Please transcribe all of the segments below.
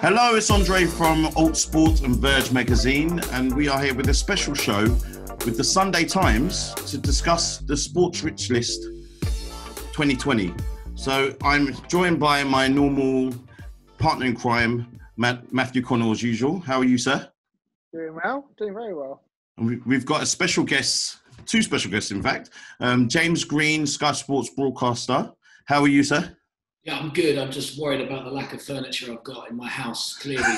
Hello, it's Andre from Alt Sport and Verge magazine, and we are here with a special show with the Sunday Times to discuss the Sports Rich List 2020. So I'm joined by my normal partner in crime, Matthew Connell, as usual. How are you, sir? Doing well, doing very well. And we've got a special guest, two special guests, in fact. James Green, Sky Sports broadcaster. How are you, sir? Yeah, I'm good. I'm just worried about the lack of furniture I've got in my house, clearly.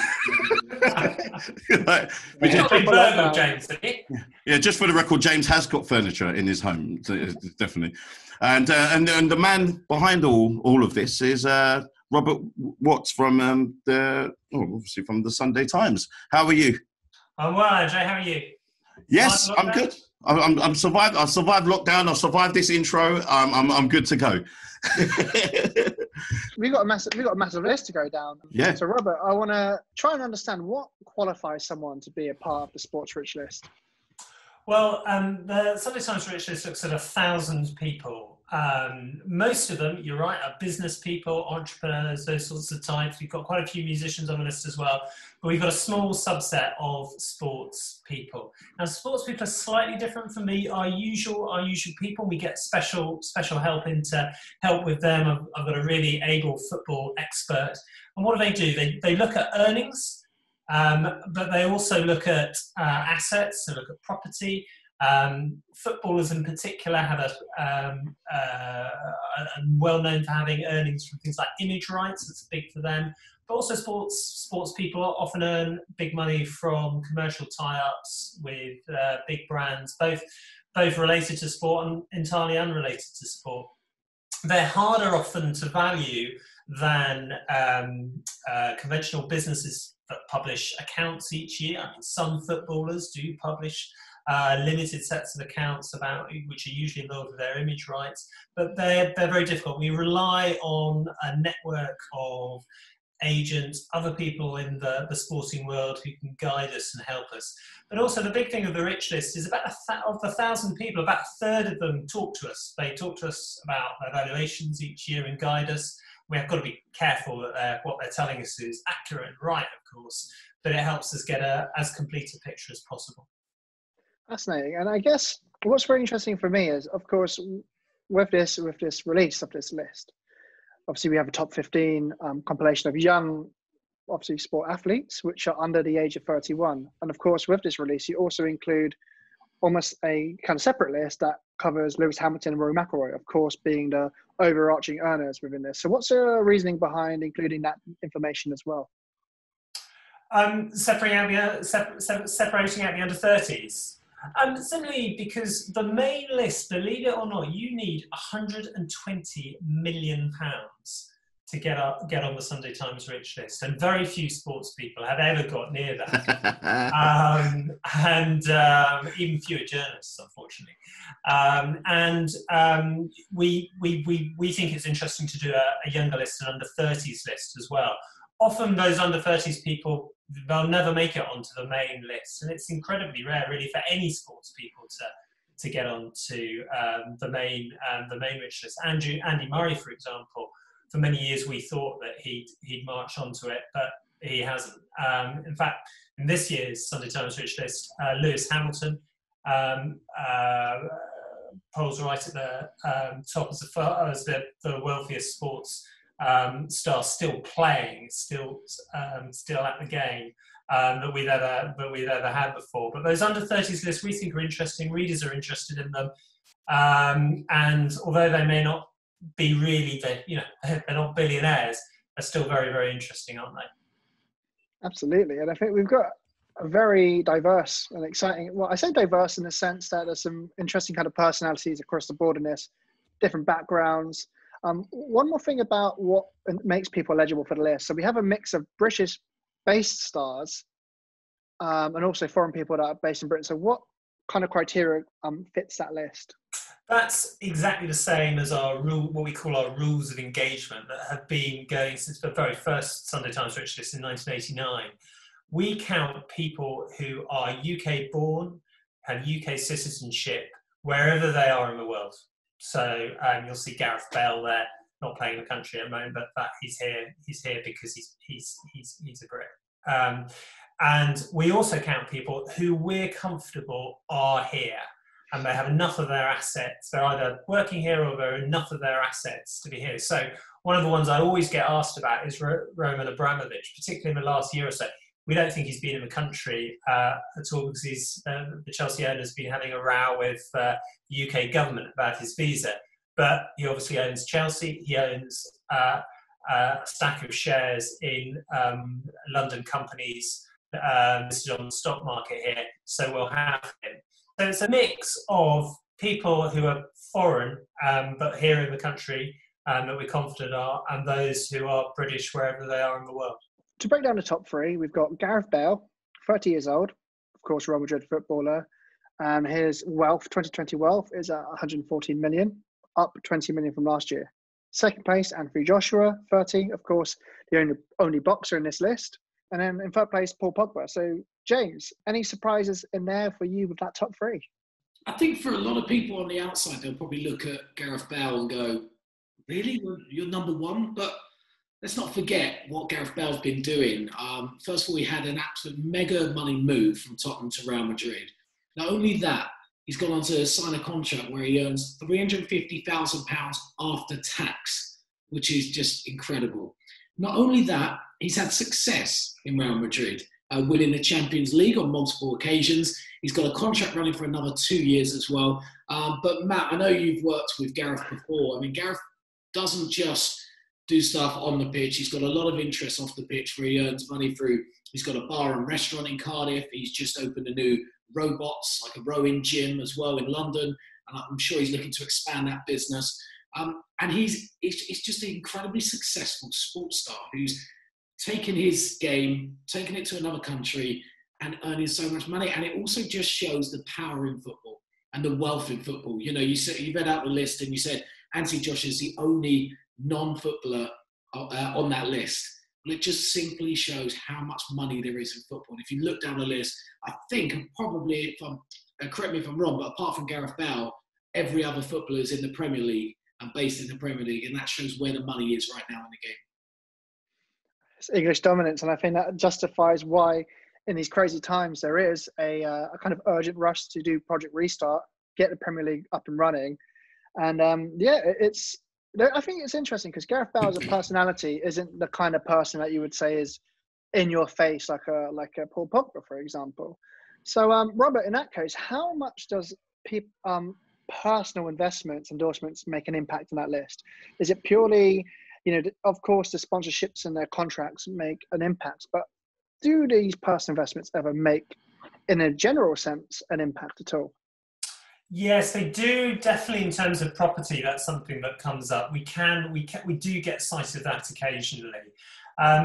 James, yeah, just for the record, James has got furniture in his home, definitely. And the man behind all of this is Robert Watts from obviously from the Sunday Times. How are you? I'm well, Andre. How are you? Yes, I'm good. I'm survived. I survived lockdown. I survived this intro. I'm good to go. we got a massive list to go down. Yeah. So Robert, I want to try and understand what qualifies someone to be a part of the Sports Rich List. Well, the Sunday Times Rich List looks at 1,000 people. Most of them, you're right, are business people, entrepreneurs, those sorts of types. We've got quite a few musicians on the list as well, but we've got a small subset of sports people. Now, sports people are slightly different from our usual people. We get special help in to help with them. I've got a really able football expert. And what do? They look at earnings, but they also look at assets, they look at property. Footballers in particular have are well known for having earnings from things like image rights. That's big for them. But also sports people often earn big money from commercial tie-ups with big brands, both related to sport and entirely unrelated to sport. They're harder often to value than conventional businesses that publish accounts each year. I mean, some footballers do publish limited sets of accounts which are usually involved with their image rights, but they're very difficult. We rely on a network of agents, other people in the sporting world who can guide us and help us. But also the big thing of the Rich List is about of the 1,000 people, about a third of them talk to us. They talk to us about their valuations each year and guide us. We have got to be careful that what they're telling us is accurate and right, of course, but it helps us get as complete a picture as possible. Fascinating. And I guess what's very interesting for me is, of course, with this release of this list, obviously we have a top 15 compilation of young, obviously, sport athletes, which are under the age of 31. And of course, with this release, you also include almost a kind of separate list that covers Lewis Hamilton and Rory Mcilroy, of course, being the overarching earners within this. So what's the reasoning behind including that information as well? Separating out the under 30s. Simply because the main list, believe it or not, you need £120 million to get on the Sunday Times Rich List, and very few sports people have ever got near that, even fewer journalists, unfortunately. We think it's interesting to do a younger list, an under 30s list as well. Often those under 30s people, they'll never make it onto the main list, and it's incredibly rare, really, for any sports people to get onto the main Rich List. Andy Murray, for example, for many years we thought that he'd march onto it, but he hasn't. In fact, in this year's Sunday Times Rich List, Lewis Hamilton polls right at the top as the wealthiest sports star still playing, still at the game that we've ever had before. But those under 30s lists we think are interesting. Readers are interested in them, and although they may not be really, they're not billionaires, they're still very, very interesting, aren't they? Absolutely, and I think we've got a very diverse and exciting. Well, I say diverse in the sense that there's some interesting kind of personalities across the board in this, different backgrounds. One more thing about what makes people eligible for the list. So we have a mix of British-based stars and also foreign people that are based in Britain. So what kind of criteria fits that list? That's exactly the same as our what we call our rules of engagement that have been going since the very first Sunday Times Rich List in 1989. We count people who are UK born, have UK citizenship, wherever they are in the world. So you'll see Gareth Bale there, not playing in the country at the moment, but he's here. He's here because he's a Brit. And we also count people who we're comfortable are here, and they have enough of their assets. They're either working here or they're enough of their assets to be here. So one of the ones I always get asked about is Roman Abramovich, particularly in the last year or so. We don't think he's been in the country at all because the Chelsea owner's been having a row with the UK government about his visa. But he obviously owns Chelsea. He owns a stack of shares in London companies listed on the stock market here. So we'll have him. So it's a mix of people who are foreign but here in the country that we're confident are, and those who are British wherever they are in the world. To break down the top three, we've got Gareth Bale, 30 years old, of course, Real Madrid footballer. His wealth, 2020 wealth, is at 114 million, up 20 million from last year. Second place, Anthony Joshua, 30, of course, the only boxer in this list. And then in third place, Paul Pogba. So, James, any surprises in there for you with that top three? I think for a lot of people on the outside, they'll probably look at Gareth Bale and go, really? You're number one? But let's not forget what Gareth Bale's been doing. First of all, he had an absolute mega money move from Tottenham to Real Madrid. Not only that, he's gone on to sign a contract where he earns £350,000 after tax, which is just incredible. Not only that, he's had success in Real Madrid, winning the Champions League on multiple occasions. He's got a contract running for another 2 years as well. But Matt, I know you've worked with Gareth before. I mean, Gareth doesn't just do stuff on the pitch. He's got a lot of interest off the pitch where he earns money through. He's got a bar and restaurant in Cardiff. He's just opened a new robots, like a rowing gym as well in London. And I'm sure he's looking to expand that business. And he's just an incredibly successful sports star who's taken his game, taken it to another country and earning so much money. And it also just shows the power in football and the wealth in football. You know, you read out the list and you said Anthony Joshua is the only non-footballer on that list. Well, it just simply shows how much money there is in football. And if you look down the list, I think, and probably, correct me if I'm wrong, but apart from Gareth Bale, every other footballer is in the Premier League and based in the Premier League, and that shows where the money is right now in the game. It's English dominance, and I think that justifies why in these crazy times there is a kind of urgent rush to do Project Restart, get the Premier League up and running. And I think it's interesting because Gareth Bale as a personality isn't the kind of person that you would say is in your face like a Paul Pogba, for example. So, Robert, in that case, how much does personal investments, endorsements make an impact on that list? Is it purely, of course, the sponsorships and their contracts make an impact, but do these personal investments ever make, in a general sense, an impact at all? Yes, they do. Definitely, in terms of property, that's something that comes up. We do get sight of that occasionally.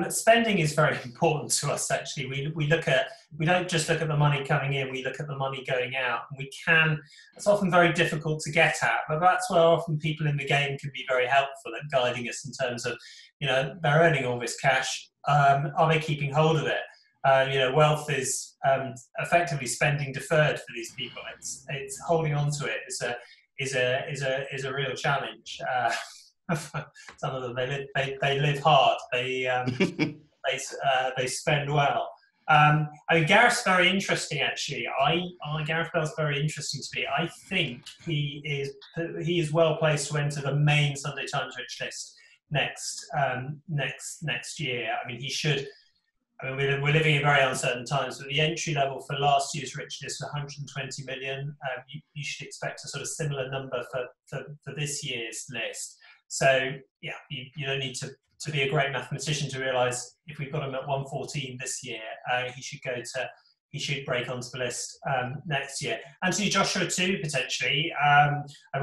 Spending is very important to us. Actually, we don't just look at the money coming in. We look at the money going out. And it's often very difficult to get at, but that's where often people in the game can be very helpful at guiding us in terms of, they're earning all this cash. Are they keeping hold of it? Wealth is effectively spending deferred for these people. It's holding on to it is a real challenge. Some of them they live hard. They spend well. Gareth's very interesting actually. Gareth Bale's very interesting to me. I think he is well placed to enter the main Sunday Times Rich list next year. I mean, he should. We're living in very uncertain times, but the entry level for last year's Rich List was 120 million. You should expect a sort of similar number for this year's list. So, yeah, you don't need to be a great mathematician to realise if we've got him at 114 this year, he should break onto the list next year. Anthony Joshua too, potentially.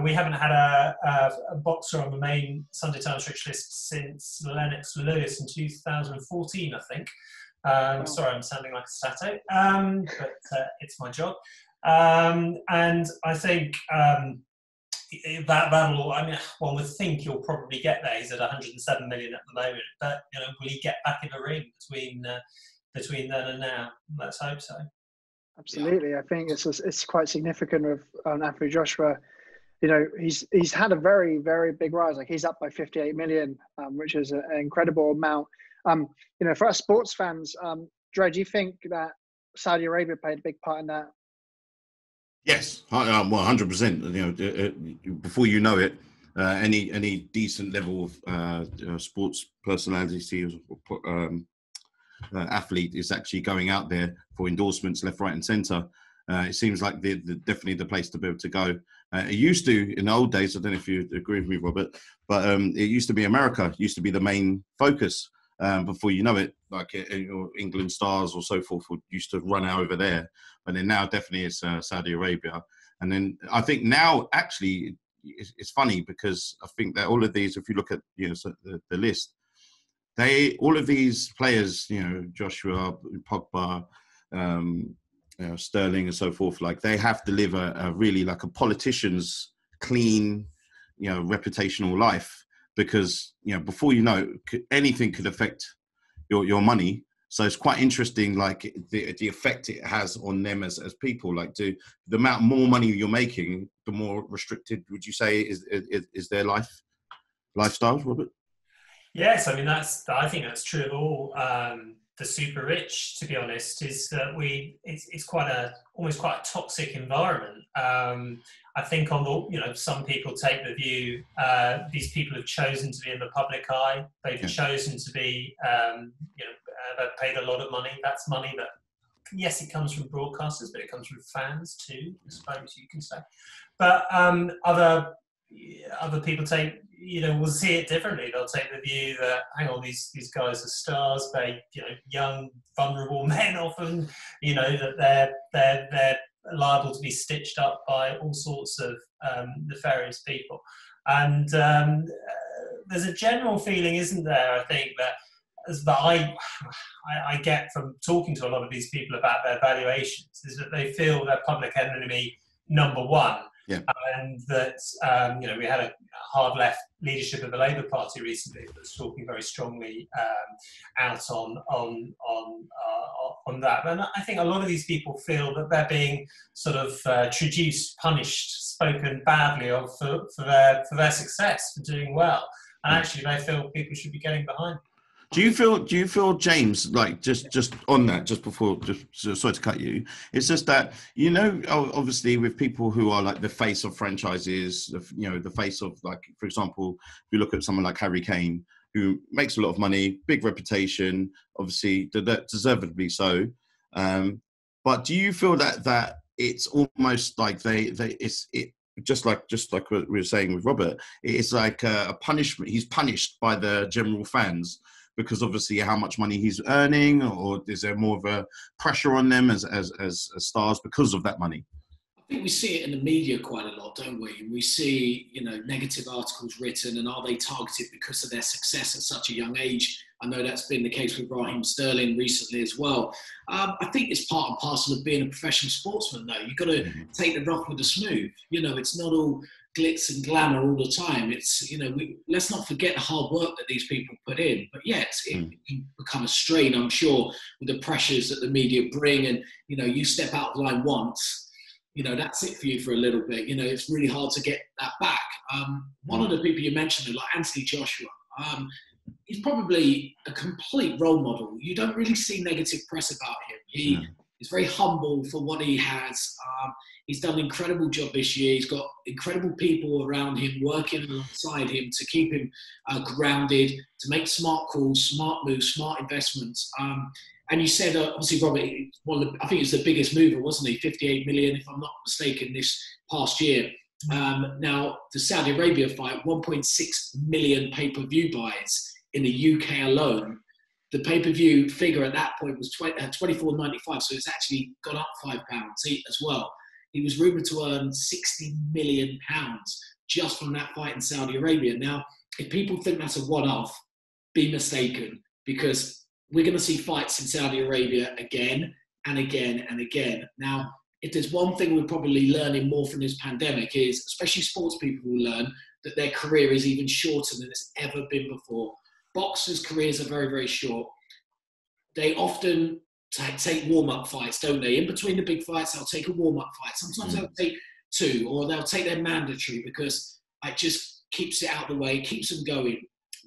We haven't had a boxer on the main Sunday Times Rich List since Lennox Lewis in 2014, I think. Sorry, I'm sounding like a stato, but it's my job. And I think that'll, one would think he'll probably get there. He's at 107 million at the moment, but will he get back in the ring between then and now? Let's hope so. Absolutely. Yeah. I think it's quite significant with Anthony Joshua. he's had a very, very big rise. Like he's up by 58 million, which is an incredible amount. For us sports fans, Dre, do you think that Saudi Arabia played a big part in that? Yes, 100%. Before you know it, any decent level of sports personality athlete is actually going out there for endorsements left, right, and centre. It seems like definitely the place to be able to go. It used to, in the old days, I don't know if you agree with me, Robert, but it used to be America, used to be the main focus. Before you know it, like England stars or so forth used to run out over there. But then now definitely it's Saudi Arabia. And then I think now actually it's funny because I think that all of these, if you look at the list, all of these players, Joshua, Pogba, Sterling and so forth, like they have to live a really like a politician's clean, reputational life. Because before you know, anything could affect your money. So it's quite interesting, like the effect it has on them as people. Like the amount more money you're making, the more restricted would you say is their lifestyle, Robert? Yes, I mean I think that's true of all the super rich. To be honest, is that it's almost quite a toxic environment. I think some people take the view these people have chosen to be in the public eye. They've chosen to be they've paid a lot of money. That's money that, yes, it comes from broadcasters, but it comes from fans too, I suppose you can say. But other people take, will see it differently. They'll take the view that, hang on, these guys are stars. They, young, vulnerable men often, that they're liable to be stitched up by all sorts of nefarious people. And there's a general feeling, isn't there, I think, that I get from talking to a lot of these people about their valuations, is that they feel they're public enemy number one. Yeah. And that, we had a hard left leadership of the Labour Party recently that was talking very strongly out on that. And I think a lot of these people feel that they're being sort of traduced, punished, spoken badly of for their success, for doing well. And actually they feel people should be getting behind them. Do you feel, James, like just on that, sorry to cut you, it's just that, obviously with people who are like the face of franchises, the face of, like, for example, if you look at someone like Harry Kane, who makes a lot of money, big reputation, obviously deservedly so. But do you feel that it's almost like just like what we were saying with Robert, it's like a punishment. He's punished by the general fans because obviously how much money he's earning, or is there more of a pressure on them as stars because of that money? I think we see it in the media quite a lot, don't we? We see, negative articles written, and are they targeted because of their success at such a young age? I know that's been the case with Raheem Sterling recently as well. I think it's part and parcel of being a professional sportsman, though. You've got to take the rough with the smooth. It's not all glitz and glamour all the time. It's, let's not forget the hard work that these people put in. But yes, it can become a strain, I'm sure, with the pressures that the media bring. And, you step out of line once, that's it for you for a little bit. It's really hard to get that back. One of the people you mentioned, like Anthony Joshua, he's probably a complete role model. You don't really see negative press about him. He is very humble for what he has. He's done an incredible job this year. He's got incredible people around him working alongside him to keep him grounded, to make smart calls, smart moves, smart investments. And you said, obviously, Robert, I think it's the biggest mover, wasn't he? 58 million, if I'm not mistaken, this past year. Now, the Saudi Arabia fight, 1.6 million pay-per-view buys in the UK alone. The pay-per-view figure at that point was $24.95, so it's actually gone up £5 as well. He was rumoured to earn £60 million just from that fight in Saudi Arabia. Now, if people think that's a one-off, be mistaken, because we're going to see fights in Saudi Arabia again and again and again. Now, if there's one thing we're probably learning more from this pandemic is, especially sports people will learn, that their career is even shorter than it's ever been before. Boxers' careers are very, very short. They often take warm-up fights, don't they? In between the big fights, they'll take a warm-up fight. Sometimes they'll take 2, or they'll take their mandatory because it just keeps it out of the way, keeps them going.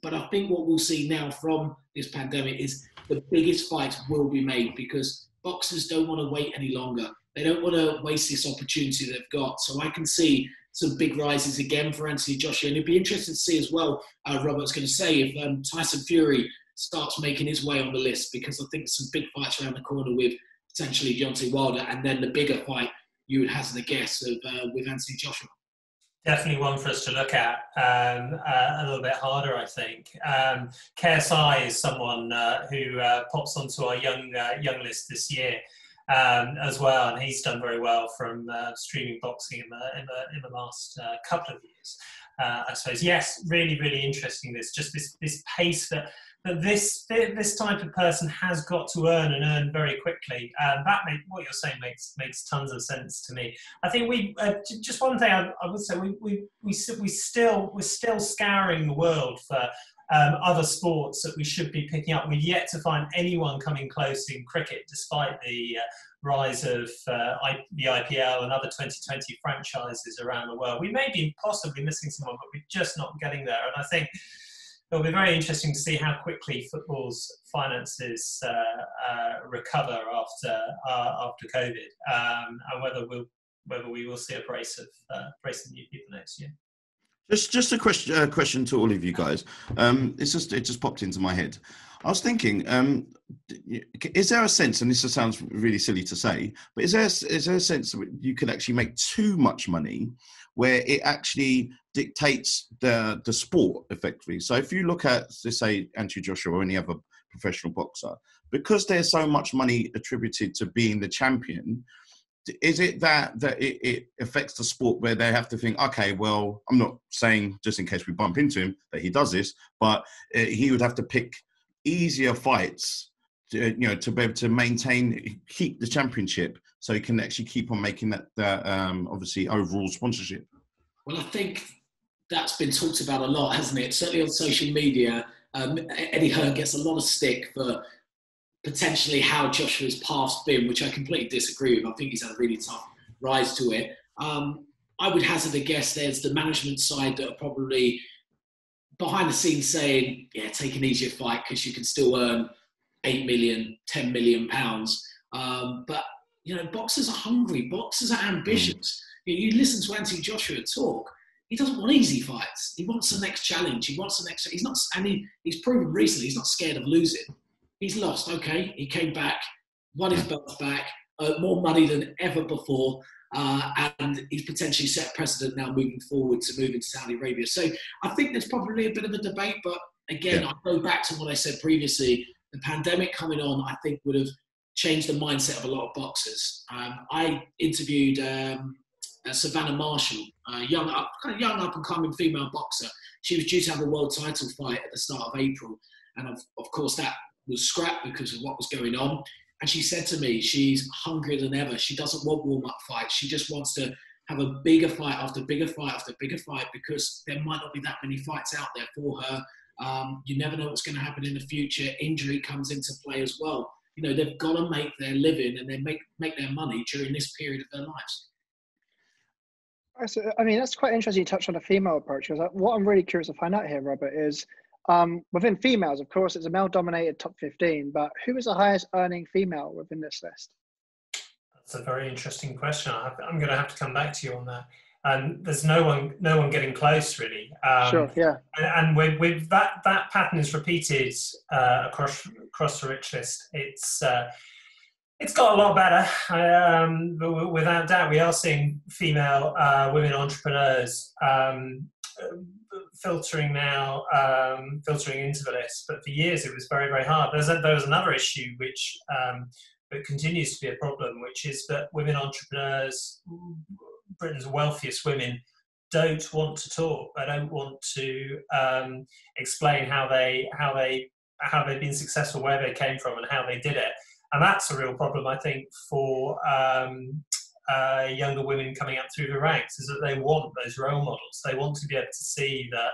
But I think what we'll see now from this pandemic is the biggest fights will be made because boxers don't want to wait any longer. They don't want to waste this opportunity they've got. So I can see some big rises again for Anthony Joshua. And it'd be interesting to see as well, Robert's going to say, if Tyson Fury starts making his way on the list, because I think some big fights around the corner with potentially Deontay Wilder, and then the bigger fight you would hazard a guess of with Anthony Joshua. Definitely one for us to look at a little bit harder, I think. KSI is someone who pops onto our young list this year as well, and he's done very well from streaming boxing in the last couple of years. I suppose, yes, really, really interesting. This pace that this type of person has got to earn very quickly. What you're saying makes tons of sense to me. I think we just one thing I would say, we're still scouring the world for other sports that we should be picking up. We've yet to find anyone coming close in cricket, despite the rise of the IPL and other 2020 franchises around the world. We may be possibly missing someone, but we're just not getting there. And I think it'll be very interesting to see how quickly football's finances recover after COVID, and whether we will see a brace of new people next year. Just a question to all of you guys. It just popped into my head. I was thinking, is there a sense, and this sounds really silly to say, but is there a sense that you could actually make too much money where it actually dictates the sport effectively? So if you look at, let's say, Anthony Joshua or any other professional boxer, because there's so much money attributed to being the champion, is it that it affects the sport where they have to think, okay, well, I'm not saying just in case we bump into him that he does this, but he would have to pick easier fights to be able to keep the championship, so he can actually keep on making that obviously overall sponsorship? Well, I think that's been talked about a lot, hasn't it? Certainly on social media, Eddie Hearn gets a lot of stick for potentially how Joshua's past been, which I completely disagree with. I think he's had a really tough rise to it. I would hazard a guess there's the management side that are probably behind the scenes saying, yeah, take an easier fight because you can still earn 8 million, 10 million pounds. But, boxers are hungry. Boxers are ambitious. You listen to Anthony Joshua talk. He doesn't want easy fights. He wants the next challenge. He's not, and he's proven recently he's not scared of losing. He's lost, okay. He came back, won his belt back, more money than ever before, and he's potentially set precedent now moving forward to move into Saudi Arabia. So I think there's probably a bit of a debate, but again, I go back to what I said previously. The pandemic coming on, I think, would have changed the mindset of a lot of boxers. I interviewed Savannah Marshall, a young up-and-coming female boxer. She was due to have a world title fight at the start of April, and of course that was scrapped because of what was going on. And she said to me, she's hungrier than ever. She doesn't want warm-up fights. She just wants to have a bigger fight after bigger fight after bigger fight, because there might not be that many fights out there for her. You never know what's going to happen in the future. Injury comes into play as well. They've got to make their living and they make their money during this period of their lives. I mean, that's quite interesting you touched on a female approach, because what I'm really curious to find out here, Robert, is within females, of course, it's a male-dominated top 15, but who is the highest earning female within this list? That's a very interesting question. I'm going to have to come back to you on that. And there's no one getting close, really. Sure, yeah. And with that pattern is repeated across the rich list. It's got a lot better. But without doubt, we are seeing female women entrepreneurs filtering into the list. But for years, it was very, very hard. There was another issue which continues to be a problem, which is that women entrepreneurs, Britain's wealthiest women, don't want to talk. They don't want to explain how they've been successful, where they came from, and how they did it. And that's a real problem, I think, for younger women coming up through the ranks, is that they want those role models. They want to be able to see that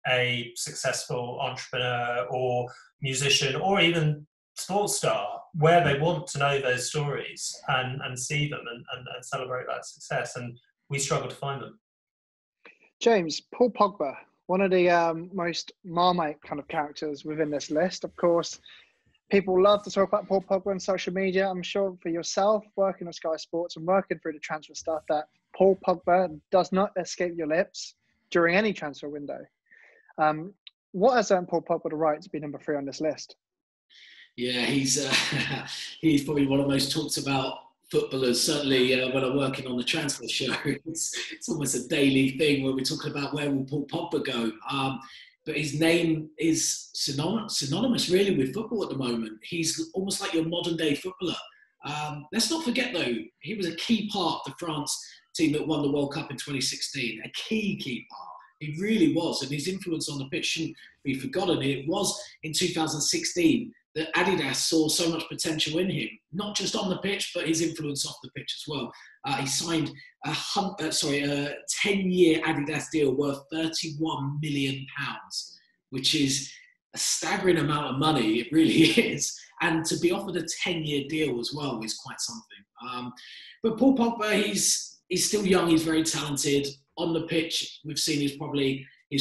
a successful entrepreneur or musician, or even sports star where they want to know those stories and see them and celebrate that success. And we struggle to find them. James, Paul Pogba, one of the most Marmite kind of characters within this list. Of course, people love to talk about Paul Pogba on social media. I'm sure for yourself, working on Sky Sports and working through the transfer stuff, that Paul Pogba does not escape your lips during any transfer window. What has earned Paul Pogba the right to be number 3 on this list? Yeah, he's probably one of the most talked about footballers. Certainly, when I'm working on the transfer show, it's almost a daily thing where we're talking about where will Paul Pogba go. But his name is synonymous really with football at the moment. He's almost like your modern day footballer. Let's not forget though, he was a key part of the France team that won the World Cup in 2016. A key part. He really was, and his influence on the pitch shouldn't be forgotten. It was in 2016 that Adidas saw so much potential in him, not just on the pitch, but his influence off the pitch as well. He signed a 10-year Adidas deal worth £31 million, which is a staggering amount of money. It really is. And to be offered a 10-year deal as well is quite something. But Paul Pogba, he's still young. He's very talented. On the pitch, we've seen his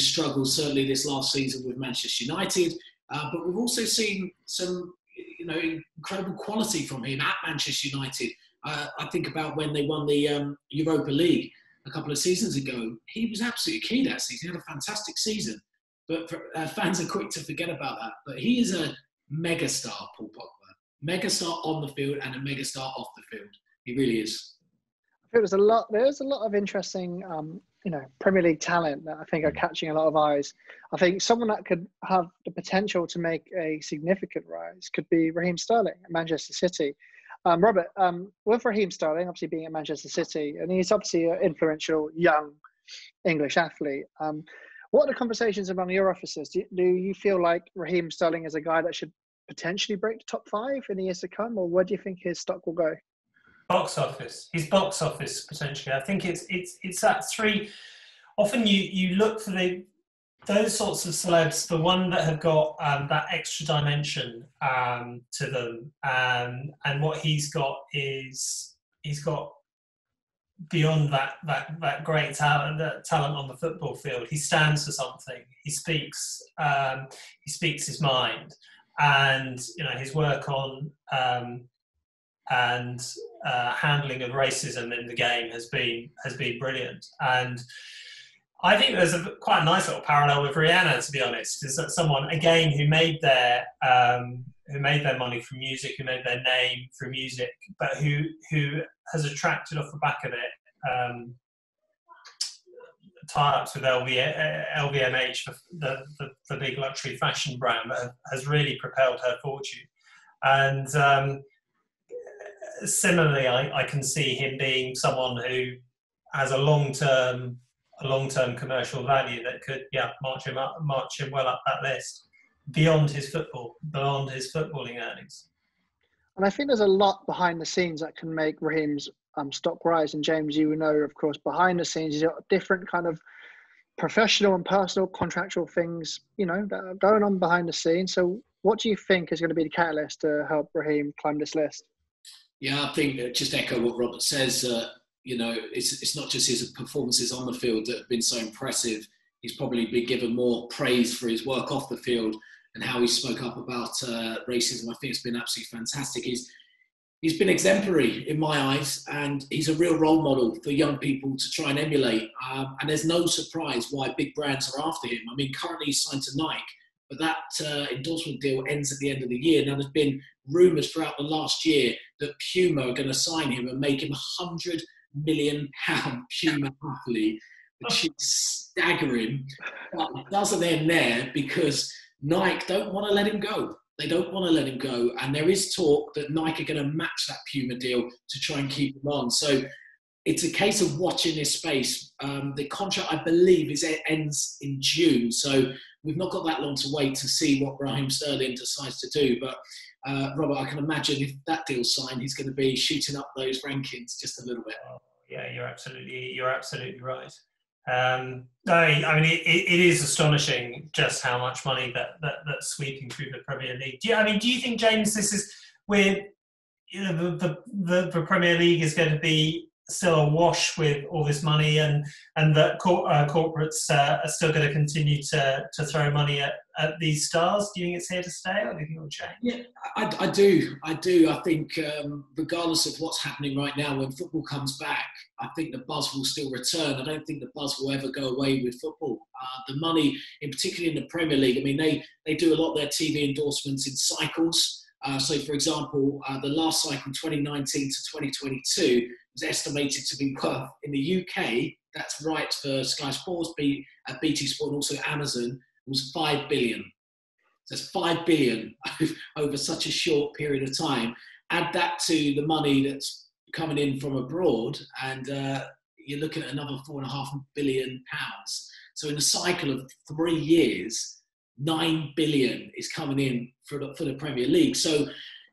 struggles, certainly this last season with Manchester United. But we've also seen some, incredible quality from him at Manchester United. I think about when they won the Europa League a couple of seasons ago. He was absolutely key that season. He had a fantastic season. But fans are quick to forget about that. But he is a megastar, Paul Pogba. Megastar on the field and a megastar off the field. He really is. I think there's a lot of interesting, Premier League talent that I think are catching a lot of eyes. I think someone that could have the potential to make a significant rise could be Raheem Sterling at Manchester City. Robert, with Raheem Sterling obviously being at Manchester City, and he's obviously an influential young English athlete. What are the conversations among your officers? Do you feel like Raheem Sterling is a guy that should potentially break the top 5 in the years to come, or where do you think his stock will go? Box office. His box office potentially. I think it's that 3. Often you look for those sorts of celebs, the one that have got that extra dimension to them, and what he's got is he's got beyond that great talent on the football field. He stands for something. He speaks his mind, and his work on handling of racism in the game has been brilliant. And I think there's quite a nice little parallel with Rihanna, to be honest. Is that someone again who made their money from music, who made their name through music, but who has attracted off the back of it tie-ups with LVMH, the big luxury fashion brand that has really propelled her fortune. And similarly, I can see him being someone who has a long-term commercial value that could march him well up that list beyond his footballing earnings. And I think there's a lot behind the scenes that can make Raheem's stock rise. And James, you know, of course, behind the scenes, you've got different kind of professional and personal contractual things, that are going on behind the scenes. So what do you think is going to be the catalyst to help Raheem climb this list? Yeah, I think just echo what Robert says. It's not just his performances on the field that have been so impressive. He's probably been given more praise for his work off the field and how he spoke up about racism. I think it's been absolutely fantastic. He's been exemplary in my eyes, and he's a real role model for young people to try and emulate. And there's no surprise why big brands are after him. I mean, currently he's signed to Nike, but that endorsement deal ends at the end of the year. Now, there's been rumours throughout the last year that Puma are going to sign him and make him £100 million Puma athlete, which is staggering. But it doesn't end there because Nike don't want to let him go. They don't want to let him go. And there is talk that Nike are going to match that Puma deal to try and keep him on. So it's a case of watching this space. The contract, I believe, ends in June. So we've not got that long to wait to see what Raheem Sterling decides to do. But Robert, I can imagine if that deal's signed, he's going to be shooting up those rankings just a little bit. Yeah, you're absolutely right. I mean, it is astonishing just how much money that's sweeping through the Premier League. Do you think, James, this is where the Premier League is going to be still awash with all this money, and that corporates are still going to continue to throw money at these stars? Do you think it's here to stay, or do you think it will change? Yeah, I do. I think regardless of what's happening right now, when football comes back, I think the buzz will still return. I don't think the buzz will ever go away with football. The money, particularly in the Premier League, I mean, they do a lot of their TV endorsements in cycles. So, for example, the last cycle, 2019 to 2022, was estimated to be worth, in the UK, that's right for Sky Sports, BT Sport, and also Amazon, was 5 billion. So it's 5 billion over such a short period of time. Add that to the money that's coming in from abroad, and you're looking at another £4.5 billion. So in a cycle of 3 years, 9 billion is coming in for the Premier League. So,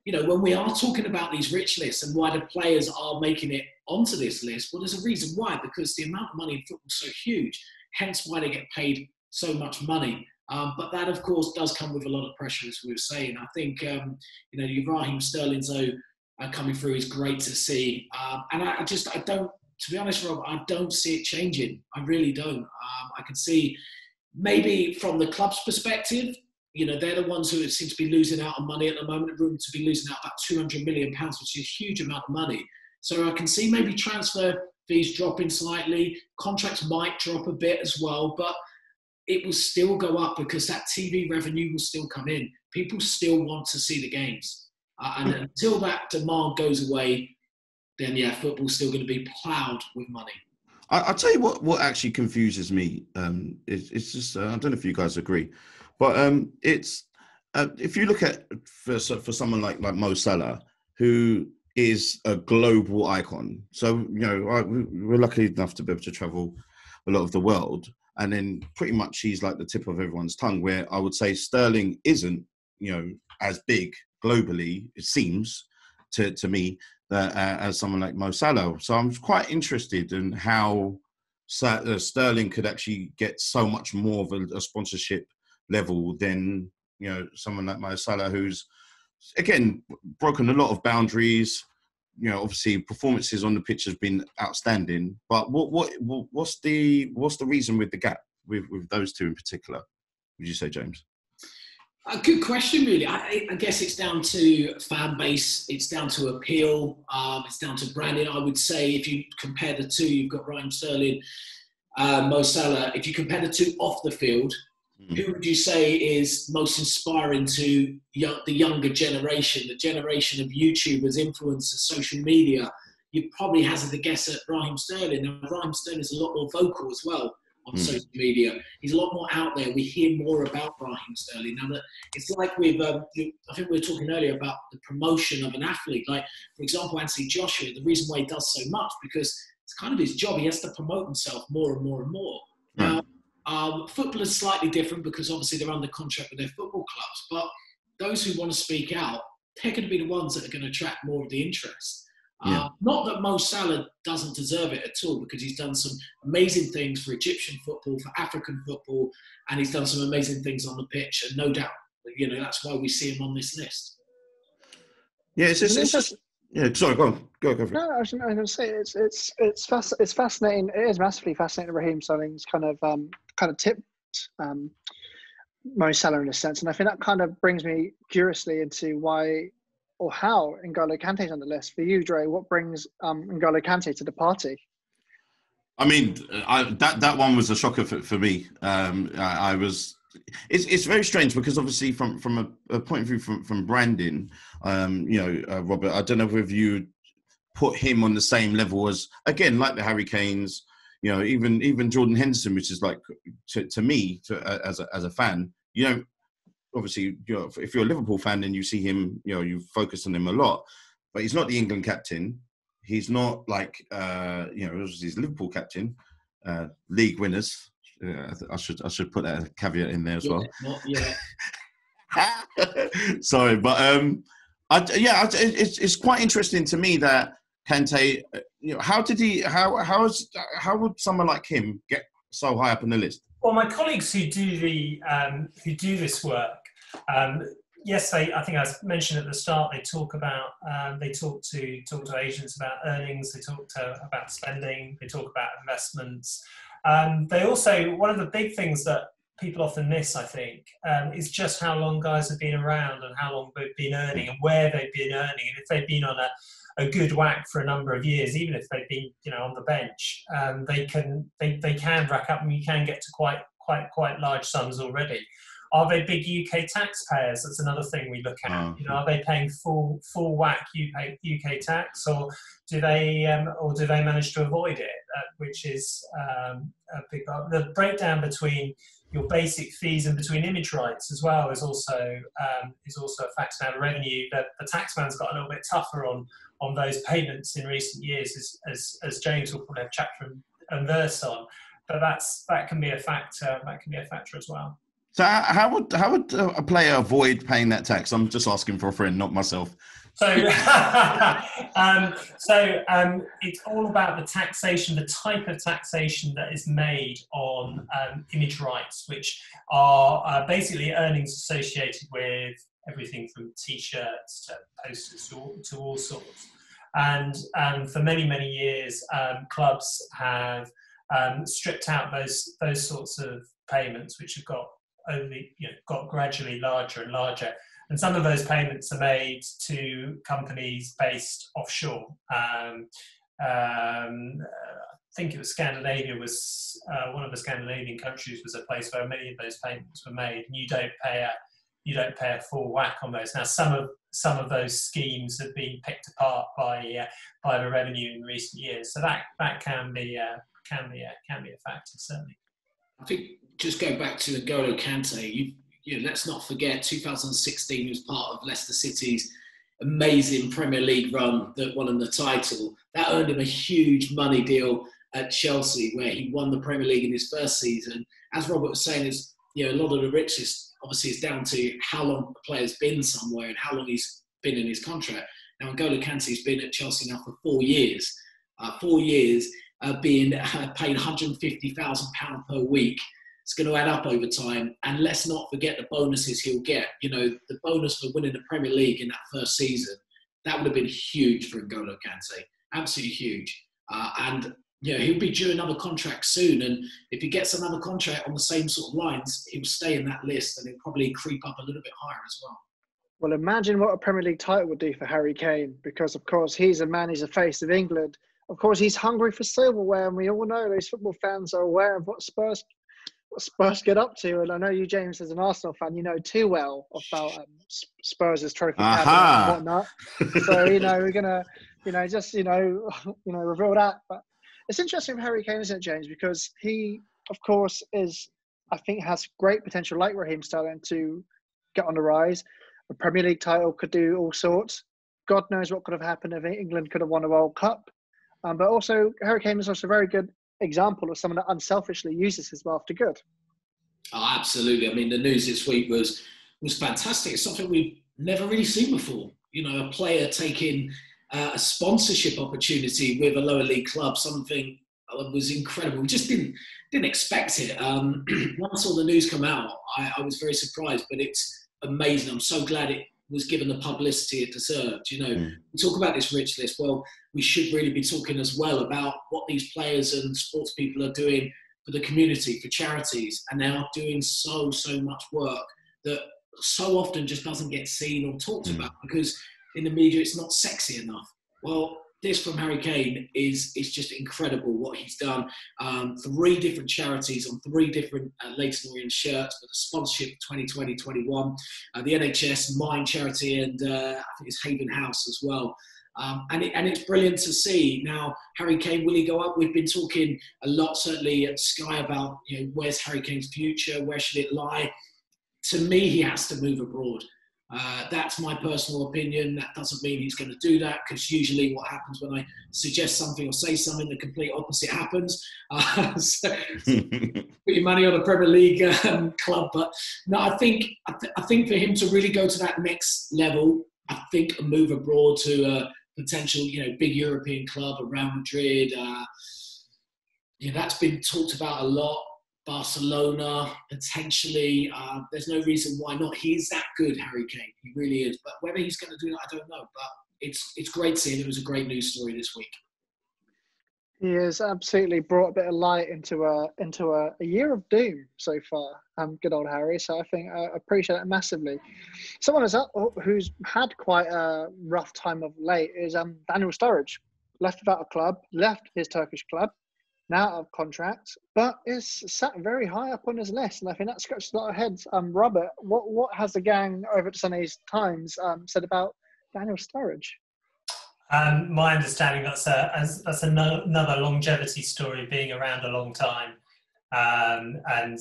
when we are talking about these rich lists and why the players are making it onto this list, well, there's a reason why, because the amount of money in football is so huge, hence why they get paid so much money. But that, of course, does come with a lot of pressure, as we were saying. I think, your Raheem Sterling, coming through is great to see. And I don't, to be honest, Rob, I don't see it changing. I really don't. I can see maybe from the club's perspective, they're the ones who seem to be losing out on money at the moment, room to be losing out about £200 million, which is a huge amount of money. So I can see maybe transfer fees dropping slightly. Contracts might drop a bit as well, but it will still go up because that TV revenue will still come in. People still want to see the games. And until that demand goes away, then, football's still going to be ploughed with money. I'll tell you what actually confuses me. It's just, I don't know if you guys agree, but it's if you look at for someone like Mo Salah, who is a global icon. So, we're lucky enough to be able to travel a lot of the world. And then pretty much he's like the tip of everyone's tongue, where I would say Sterling isn't, as big globally, it seems to me, as someone like Mo Salah. So I'm quite interested in how Sterling could actually get so much more of a sponsorship level than, someone like Mo Salah, who's, again, broken a lot of boundaries. Obviously performances on the pitch has been outstanding. But what's the reason with the gap with those two in particular, would you say, James? A good question, really. I guess it's down to fan base, it's down to appeal, it's down to branding. I would say if you compare the two, you've got Raheem Sterling, Mo Salah. If you compare the two off the field, who would you say is most inspiring to the younger generation, the generation of YouTubers, influencers, social media? You'd probably hazard the guess at Raheem Sterling. Now, Raheem Sterling is a lot more vocal as well on social media. He's a lot more out there. We hear more about Raheem Sterling. Now, it's like with, I think we were talking earlier about the promotion of an athlete. Like, for example, Anthony Joshua, the reason why he does so much, because it's kind of his job. He has to promote himself more and more and more. Now, football is slightly different because obviously they're under contract with their football clubs, but those who want to speak out, they're going to be the ones that are going to attract more of the interest. Not that Mo Salah doesn't deserve it at all, because he's done some amazing things for Egyptian football, for African football, and he's done some amazing things on the pitch, and no doubt, that's why we see him on this list. Yeah, it's just sorry, go on. Go for it. No, I was going to say it's fascinating. It is massively fascinating. Raheem Sterling's kind of tipped Mo Salah in a sense, and I think that kind of brings me curiously into why or how N'Golo Kante's on the list. For you, Dre, what brings N'Golo Kante to the party? I mean, that one was a shocker for me. It's very strange because obviously from a point of view from branding, Robert, I don't know if you put him on the same level as, again, like the Harry Kanes, even Jordan Henderson, which is like to me as a fan, obviously, if you're a Liverpool fan, then you see him, you focus on him a lot. But he's not the England captain. He's not like, he's Liverpool captain, league winners. I should put that caveat in there as well. Sorry, but it's quite interesting to me that Kante, how would someone like him get so high up on the list? Well, my colleagues who do this work, yes, I think I mentioned at the start, they talk to agents about earnings, they talk about spending, they talk about investments. They also, one of the big things that people often miss, I think, is just how long guys have been around and how long they've been earning and where they've been earning. And if they've been on a good whack for a number of years, even if they've been, on the bench, they can rack up, and you can get to quite large sums already. Are they big UK taxpayers? That's another thing we look at. Are they paying full whack UK tax, or do they manage to avoid it? Which is a big part. The breakdown between your basic fees and between image rights as well is also a factor. Now, the revenue, the taxman's got a little bit tougher on those payments in recent years, as James will probably have chapter and verse on. But that can be a factor. That can be a factor as well. So how would a player avoid paying that tax? I'm just asking for a friend, not myself. So, it's all about the taxation, the type of taxation that is made on image rights, which are basically earnings associated with everything from T-shirts to posters to all sorts. And for many, many years, clubs have stripped out those sorts of payments, which have got gradually larger and larger. And some of those payments are made to companies based offshore. I think it was Scandinavia was one of the Scandinavian countries was a place where many of those payments were made, and you don't pay a full whack on those. Now, some of those schemes have been picked apart by the revenue in recent years, so that can be a factor, certainly. I think just going back to N'Golo Kante, let's not forget 2016 was part of Leicester City's amazing Premier League run that won him the title. That earned him a huge money deal at Chelsea, where he won the Premier League in his first season. As Robert was saying, is a lot of the richest obviously is down to how long the player's been somewhere and how long he's been in his contract. Now, N'Golo Kante's been at Chelsea now for 4 years. 4 years. Being paid £150,000 per week. It's going to add up over time. And let's not forget the bonuses he'll get. The bonus for winning the Premier League in that first season, that would have been huge for N'Golo Kante. Absolutely huge. And he'll be due another contract soon. And if he gets another contract on the same sort of lines, he'll stay in that list and he'll probably creep up a little bit higher as well. Well, imagine what a Premier League title would do for Harry Kane, because, of course, he's the face of England. Of course, he's hungry for silverware, and we all know those football fans are aware of what Spurs get up to. And I know you, James, as an Arsenal fan, you know too well about Spurs' trophy cabinet and whatnot. So we're gonna, reveal that. But it's interesting for Harry Kane, isn't it, James? Because he, of course, has great potential, like Raheem Sterling, to get on the rise. A Premier League title could do all sorts. God knows what could have happened if England could have won a World Cup. But also, Harry Kane is also a very good example of someone that unselfishly uses his wealth to good. Oh, absolutely. I mean, the news this week was fantastic. It's something we've never really seen before. A player taking a sponsorship opportunity with a lower league club, something was incredible. We just didn't expect it. When I saw the news come out, I was very surprised, but it's amazing. I'm so glad it was given the publicity it deserved. We talk about this rich list. Well, we should really be talking as well about what these players and sports people are doing for the community, for charities, and they are doing so much work that so often just doesn't get seen or talked about because in the media it's not sexy enough. Well, this from Harry Kane is just incredible what he's done. 3 different charities on 3 different Leyton Orient shirts for the sponsorship 2020-21. The NHS, Mine Charity, and I think it's Haven House as well. And it's brilliant to see. Now, Harry Kane, will he go up? We've been talking a lot, certainly at Sky, about where's Harry Kane's future? Where should it lie? To me, he has to move abroad. That's my personal opinion. That doesn't mean he's going to do that, because usually what happens when I suggest something or say something, the complete opposite happens. So put your money on a Premier League club. But no, I think for him to really go to that next level, I think a move abroad to a potential, big European club, a Real Madrid. That's been talked about a lot. Barcelona, potentially. There's no reason why not. He is that good, Harry Kane. He really is. But whether he's going to do that, I don't know. But it's great seeing. It was a great news story this week. He has absolutely brought a bit of light into a year of doom so far. Good old Harry. So I think I appreciate it massively. Someone who's had quite a rough time of late is Daniel Sturridge. Left without a club, left his Turkish club, now out of contract, but is sat very high up on his list. And I think that scratches a lot of heads. Robert, what has the gang over at Sunday Times said about Daniel Sturridge? My understanding that's another longevity story, being around a long time, and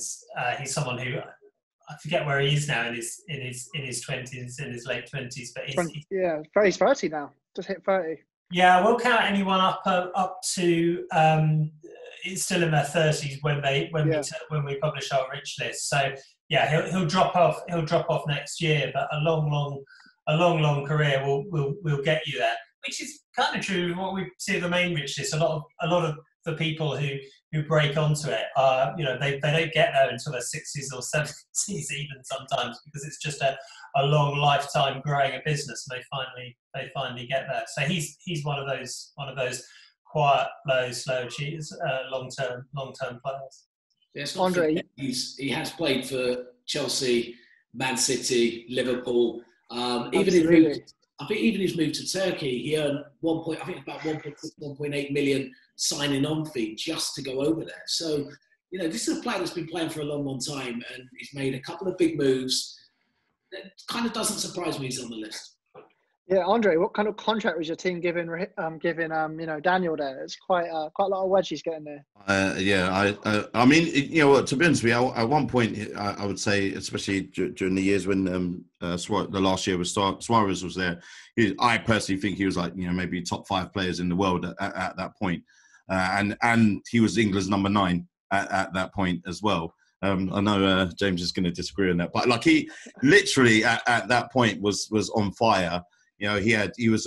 he's someone who I forget where he is now in his 20s, in his late 20s, but he's 30 now, just hit 30. Yeah, we'll count anyone up to it's still in their 30s when we publish our rich list. So yeah, he'll drop off next year, but a long career will get you there. Which is kind of true of what we see of the main rich list. A lot of the people who break onto it are, they don't get there until their 60s or 70s even sometimes, because it's just a long lifetime growing a business, and they finally get there. So he's one of those quiet, slow achievers, long-term players. Yes, Andre, he has played for Chelsea, Man City, Liverpool. I think even his move to Turkey, he earned about 1.8 million signing on fee just to go over there. So, this is a player that's been playing for a long time, and he's made a couple of big moves. It kind of doesn't surprise me he's on the list. Yeah, Andre, what kind of contract was your team giving Daniel there? It's quite a lot of wedges getting there. I mean, to be honest with you, at one point, I would say, especially during the years when the last year Suarez was there, I personally think he was maybe top 5 players in the world at that point, and he was England's number 9 at that point as well. I know James is going to disagree on that, but he literally at that point was on fire. He was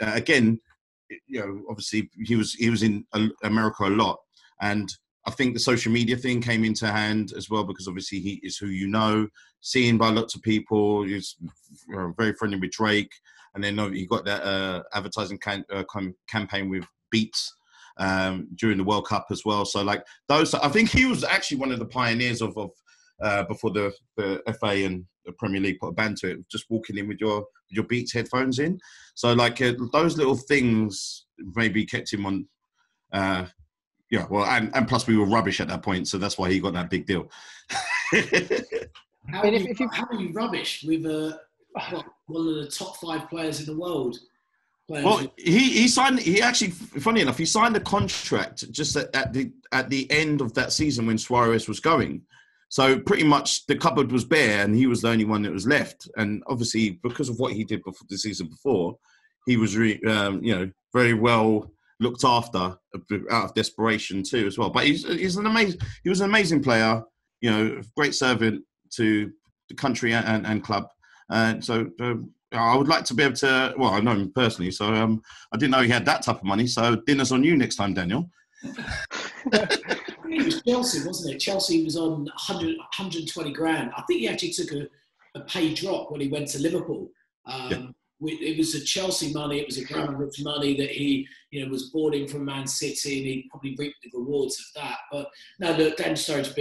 again, obviously he was in America a lot, and I think the social media thing came into hand as well, because obviously he is who seen by lots of people. He's very friendly with Drake, and then he got that advertising campaign with Beats during the World Cup as well. So those, I think he was actually one of the pioneers of before the FA and the Premier League put a ban to it, just walking in with your Beats headphones in. So those little things maybe kept him on. And plus we were rubbish at that point, so that's why he got that big deal. How are you rubbish with one of the top 5 players in the world? Well, he signed. He actually, funny enough, he signed a contract just at the end of that season when Suarez was going. So pretty much the cupboard was bare, and he was the only one that was left. And obviously, because of what he did before the season before, he was very well looked after out of desperation too as well. But he was an amazing player. Great servant to the country and club. And so I would like to be able to. Well, I know him personally, so I didn't know he had that type of money. So dinner's on you next time, Daniel. It was Chelsea, wasn't it? Chelsea was on 120 grand. I think he actually took a pay drop when he went to Liverpool. It was a Chelsea money. It was Abramovich money that he, was boarding from Man City, and he probably reaped the rewards of that. But no, look, Dan Sturridge's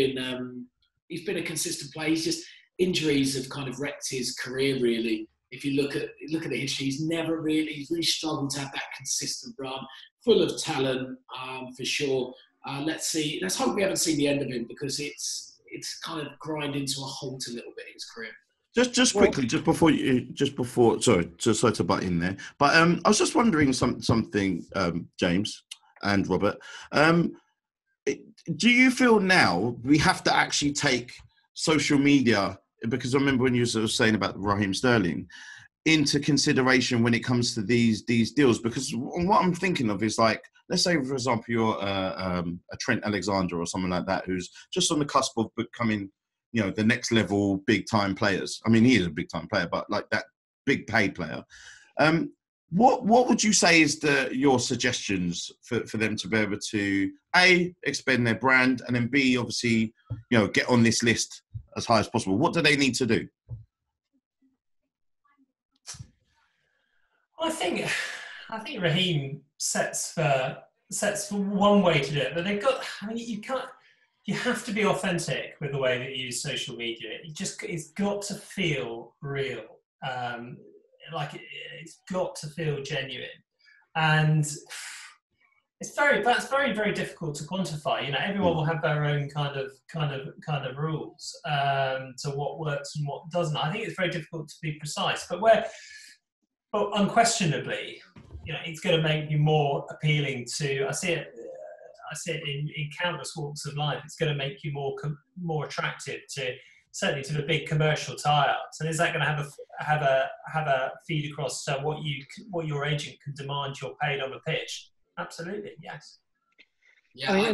he's been a consistent player. He's just, injuries have kind of wrecked his career, really. If you look at the history, he's really struggled to have that consistent run. Full of talent, for sure. Let's hope we haven't seen the end of him, because it's kind of grinding to a halt a little bit in his career. Just quickly, sorry to butt in there, but I was just wondering something, James and Robert. Do you feel now we have to actually take social media, because I remember when you were saying about Raheem Sterling, into consideration when it comes to these deals? Because what I'm thinking of is let's say, for example, you're a Trent Alexander or someone like that who's just on the cusp of becoming, the next level big time players. I mean, he is a big time player, but that big paid player. What would you say is your suggestions for them to be able to A, expand their brand, and then B, obviously, get on this list as high as possible? What do they need to do? Well, I think Raheem sets for one way to do it, but they've got. I mean, you have to be authentic with the way that you use social media. It's got to feel real. It's got to feel genuine, and that's very, very difficult to quantify. Everyone will have their own kind of rules to what works and what doesn't. I think it's very difficult to be precise, but unquestionably, it's going to make you more appealing to. I see it in countless walks of life. It's going to make you more attractive to, certainly to the big commercial tie-ups. And is that going to have a feed across what your agent can demand you're paid on the pitch? Absolutely, yes. Yeah, I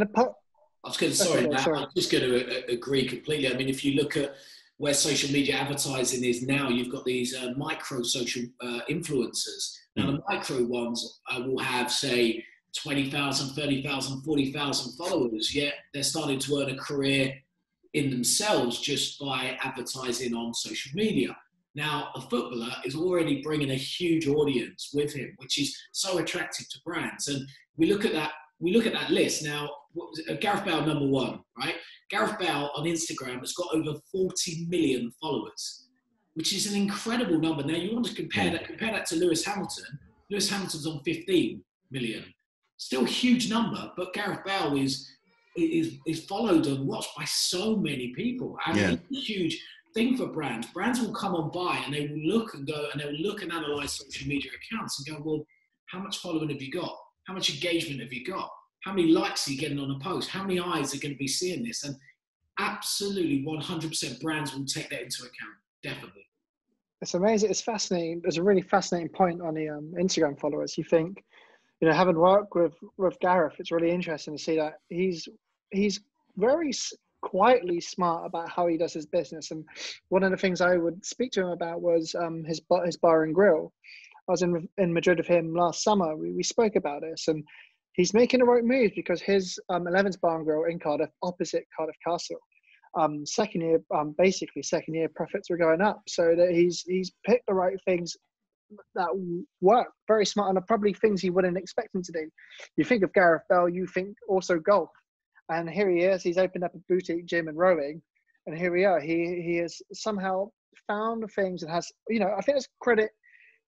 was going to. Sorry, Matt. I'm just going to agree completely. I mean, if you look at where social media advertising is now, you've got these micro social influencers. Now, the micro ones will have, say, 20,000, 30,000, 40,000 followers, yet they're starting to earn a career in themselves just by advertising on social media. Now, a footballer is already bringing a huge audience with him, which is so attractive to brands. And we look at that list now. Gareth Bale, number one, right? Gareth Bale on Instagram has got over 40 million followers, which is an incredible number. Now, you want to compare that to Lewis Hamilton. Lewis Hamilton's on 15 million. Still a huge number, but Gareth Bale is followed and watched by so many people. And it's a huge thing for brands. Brands will come on by and they will look and analyze social media accounts and go, well, how much following have you got? How much engagement have you got? How many likes are you getting on a post? How many eyes are going to be seeing this? And absolutely 100% brands will take that into account. Definitely. It's amazing. It's fascinating. There's a really fascinating point on the Instagram followers. You think, having worked with Gareth, it's really interesting to see that he's very quietly smart about how he does his business. And one of the things I would speak to him about was his bar and grill. I was in Madrid with him last summer. We spoke about this, and he's making the right moves because his 11's bar and grill in Cardiff, opposite Cardiff Castle. Second year profits were going up, so that he's picked the right things that work. Very smart, and are probably things you wouldn't expect him to do. You think of Gareth Bale, you think also golf, and here he is. He's opened up a boutique gym and rowing, and here we are. He has somehow found the things and has, I think it's credit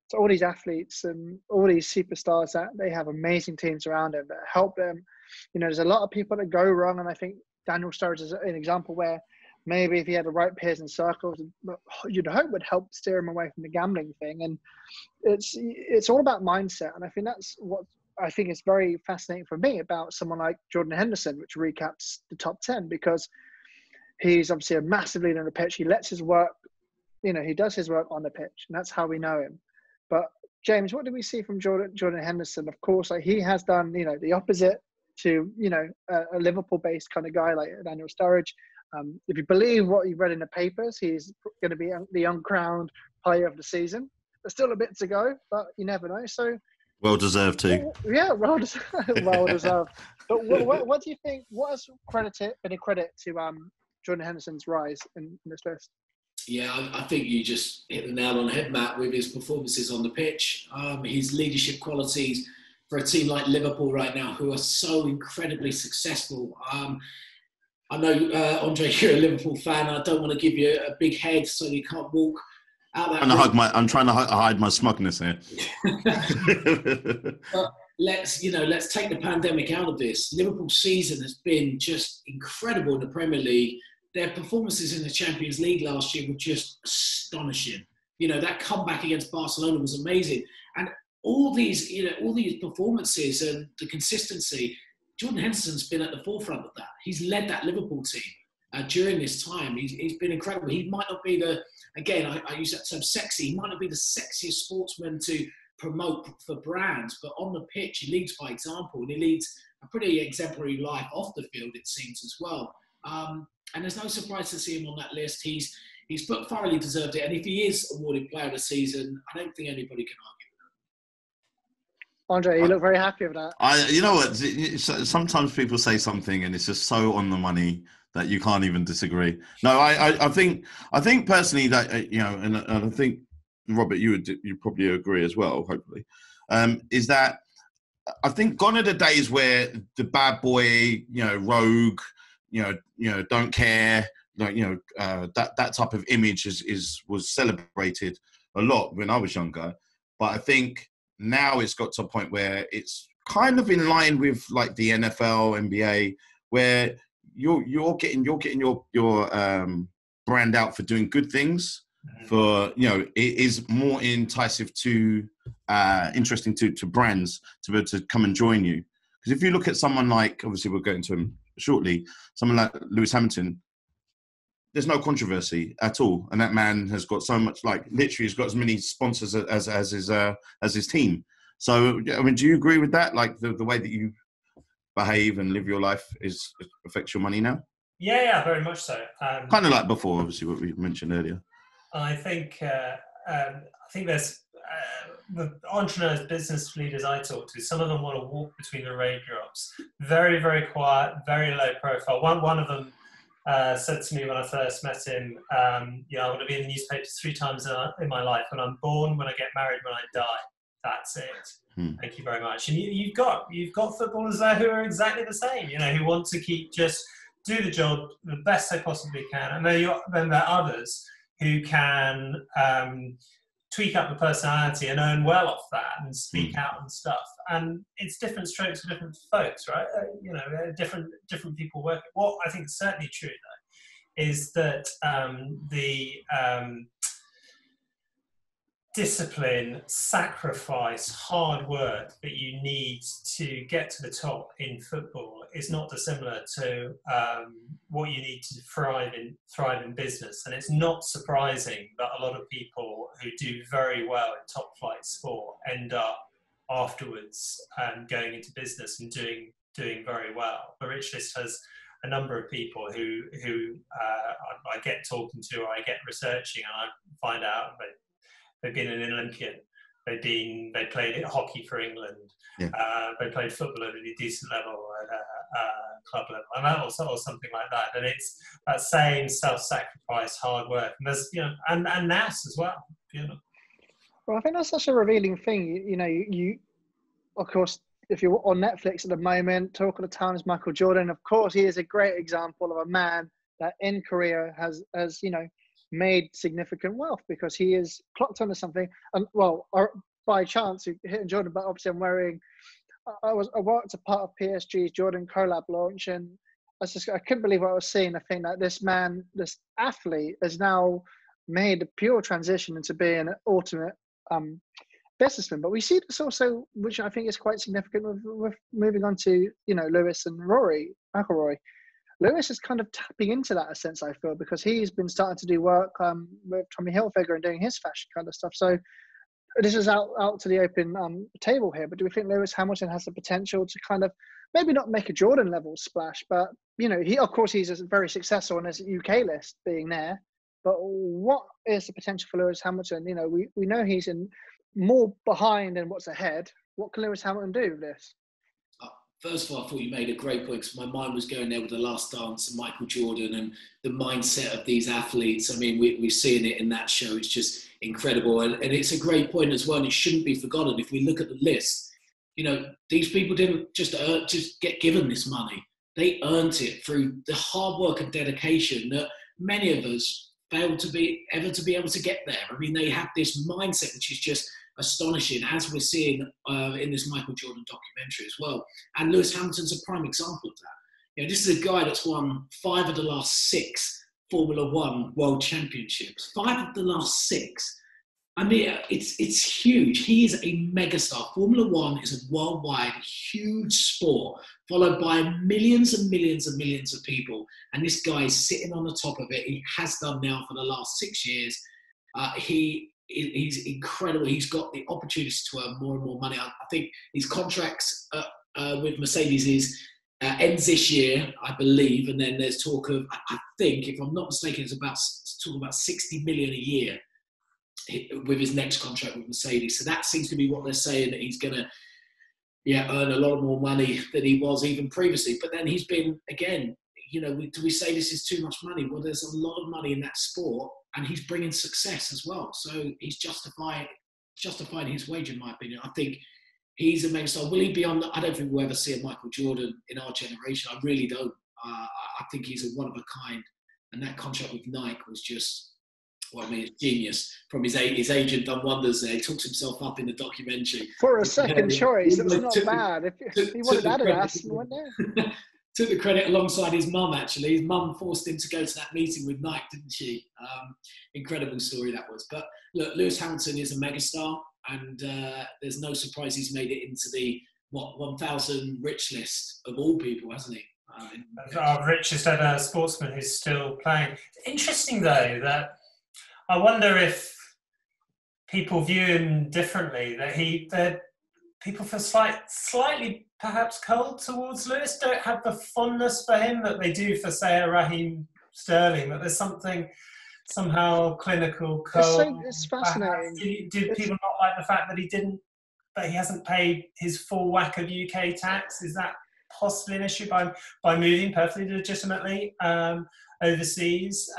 to all these athletes and all these superstars that they have amazing teams around them that help them. There's a lot of people that go wrong, and I think Daniel Sturridge is an example where maybe if he had the right peers and circles, you'd hope would help steer him away from the gambling thing. And it's all about mindset. And I think that's what I think is very fascinating for me about someone like Jordan Henderson, which recaps the top 10, because he's obviously a massive leader on the pitch. He lets his work, he does his work on the pitch, and that's how we know him. But James, what do we see from Jordan Henderson? Of course, he has done, the opposite to, a Liverpool-based kind of guy like Daniel Sturridge. If you believe what you've read in the papers, he's going to be the uncrowned player of the season. There's still a bit to go, but you never know. So well deserved too. Yeah, well deserved. But what do you think? What has been a credit to Jordan Henderson's rise in this list? Yeah, I think you just hit the nail on the head, Matt, with his performances on the pitch, his leadership qualities for a team like Liverpool right now, who are so incredibly successful. I know, Andre, you're a Liverpool fan. I don't want to give you a big head so you can't walk out that. I'm trying to hide my smugness here. But let's take the pandemic out of this. Liverpool's season has been just incredible in the Premier League. Their performances in the Champions League last year were just astonishing. That comeback against Barcelona was amazing. And all these performances and the consistency, Jordan Henderson's been at the forefront of that. He's led that Liverpool team during this time. He's been incredible. He might not be I use that term sexy, he might not be the sexiest sportsman to promote for brands, but on the pitch, he leads by example, and he leads a pretty exemplary life off the field, it seems, as well. And there's no surprise to see him on that list. He's thoroughly deserved it. And if he is awarded Player of the Season, I don't think anybody can argue. Andre, you look very happy with that. You know what? Sometimes people say something and it's just so on the money that you can't even disagree. No, I think personally that and I think Robert, you probably agree as well. Hopefully, is that I think gone are the days where the bad boy, rogue, don't care, that type of image was celebrated a lot when I was younger, but I think now it's got to a point where it's kind of in line with like the NFL, NBA, where you're getting your brand out for doing good things. For it is more enticing to interesting to brands to be able to come and join you. Because if you look at someone like, obviously we'll get into him shortly, someone like Lewis Hamilton, there's no controversy at all, and that man has got so much, like literally, he's got as many sponsors as his team. So, I mean, do you agree with that? Like the way that you behave and live your life affects your money now? Yeah, very much so. Kind of like before, obviously, what we mentioned earlier. I think there's the entrepreneurs, business leaders I talk to. Some of them want to walk between the raindrops. Very, very quiet, very low profile. One of them said to me when I first met him, I want to be in the newspapers 3 times in my life. When I'm born, when I get married, when I die. That's it. Thank you very much. And you've got footballers there who are exactly the same. Who want to just do the job the best they possibly can. And then there are others who can tweak up the personality and earn well off that and speak out and stuff. And it's different strokes for different folks, right? Different people work. What I think is certainly true, though, is that the discipline, sacrifice, hard work that you need to get to the top in football is not dissimilar to what you need to thrive in business. And it's not surprising that a lot of people who do very well in top flight sport end up afterwards going into business and doing very well. The Rich List has a number of people who I get talking to or I get researching, and I find out that they've been an Olympian. They played hockey for England. Yeah. They played football at a decent level, at club level, or something like that. And it's that same self-sacrifice, hard work. And there's and NAS as well. Well, I think that's such a revealing thing. You of course, if you're on Netflix at the moment, Talk of the Town is Michael Jordan. Of course, he is a great example of a man that in Korea has made significant wealth because he is clocked onto something. And by chance, hitting Jordan, but obviously I worked a part of PSG's Jordan collab launch, and I couldn't believe what I was seeing. I think that this athlete has now made a pure transition into being an ultimate businessman. But we see this also, which I think is quite significant with moving on to, Lewis and Rory Mcilroy. Lewis is kind of tapping into that, in a sense, I feel, because he's been starting to do work with Tommy Hilfiger and doing his fashion kind of stuff. So this is out to the open table here. But do we think Lewis Hamilton has the potential to kind of maybe not make a Jordan level splash, but he's very successful on his UK list being there. But what is the potential for Lewis Hamilton? We know he's in more behind than what's ahead. What can Lewis Hamilton do with this? First of all, I thought you made a great point because my mind was going there with The Last Dance and Michael Jordan and the mindset of these athletes. I mean, we've seen it in that show. It's just incredible. And it's a great point as well. And it shouldn't be forgotten. If we look at the list, these people didn't just get given this money. They earned it through the hard work and dedication that many of us failed to be able to get there. I mean, they have this mindset, which is just astonishing, as we're seeing in this Michael Jordan documentary as well. And Lewis Hamilton's a prime example of that. This is a guy that's won 5 of the last 6 Formula One World Championships. 5 of the last 6. I mean, it's huge. He is a megastar. Formula One is a worldwide huge sport, followed by millions and millions and millions of people. And this guy is sitting on the top of it. He has done now for the last 6 years. He's incredible. He's got the opportunity to earn more and more money. I think his contracts with Mercedes ends this year, I believe. And then there's talk of, I think, if I'm not mistaken, it's talking about 60 million a year with his next contract with Mercedes. So that seems to be what they're saying, that he's going to earn a lot more money than he was even previously. But then he's been, again, do we say this is too much money? Well, there's a lot of money in that sport, and he's bringing success as well. So he's justifying his wage, in my opinion. I think he's a megastar. Will he be on? I don't think we'll ever see a Michael Jordan in our generation. I really don't. I think he's a one of a kind, and that contract with Nike was just, it's genius. From his agent done wonders there. He talks himself up in the documentary. For a second choice, it was not bad. If he wanted Adidas, he went there. Took the credit alongside his mum, actually. His mum forced him to go to that meeting with Nike, didn't she? Incredible story that was. But look, Lewis Hamilton is a megastar, and there's no surprise he's made it into the 1,000 rich list of all people, hasn't he? Our richest ever sportsman who's still playing. Interesting, though, that I wonder if people view him differently, that people feel slightly perhaps cold towards Lewis, don't have the fondness for him that they do for, say, a Raheem Sterling, that there's something somehow clinical, cold. It's fascinating. Do people not like the fact that he hasn't paid his full whack of UK tax? Is that possibly an issue by moving perfectly legitimately overseas?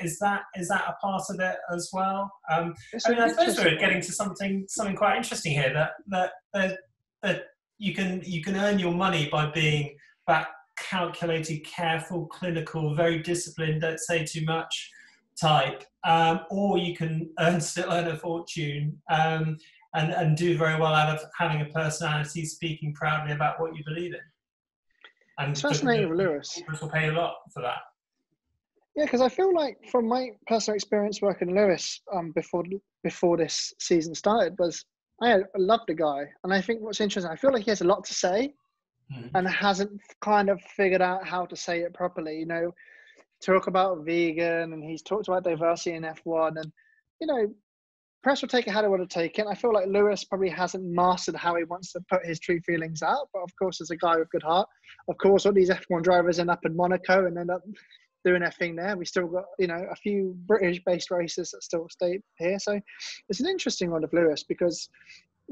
Is that a part of it as well? I suppose we're getting to something quite interesting here, that you can earn your money by being that calculated, careful, clinical, very disciplined, don't say too much type, or you can still earn a fortune and do very well out of having a personality, speaking proudly about what you believe in. And it's fascinating with Lewis. Will pay a lot for that. Yeah, because I feel like from my personal experience working with Lewis before this season started, was I love the guy, and I think what's interesting, I feel like he has a lot to say, and hasn't kind of figured out how to say it properly. Talk about vegan, and he's talked about diversity in F1, and press will take it how they want to take it. I feel like Lewis probably hasn't mastered how he wants to put his true feelings out, but of course, as a guy with good heart, of course, all these F1 drivers end up in Monaco and end up doing their thing there. We still got, a few British-based races that still stay here. So it's an interesting one of Lewis, because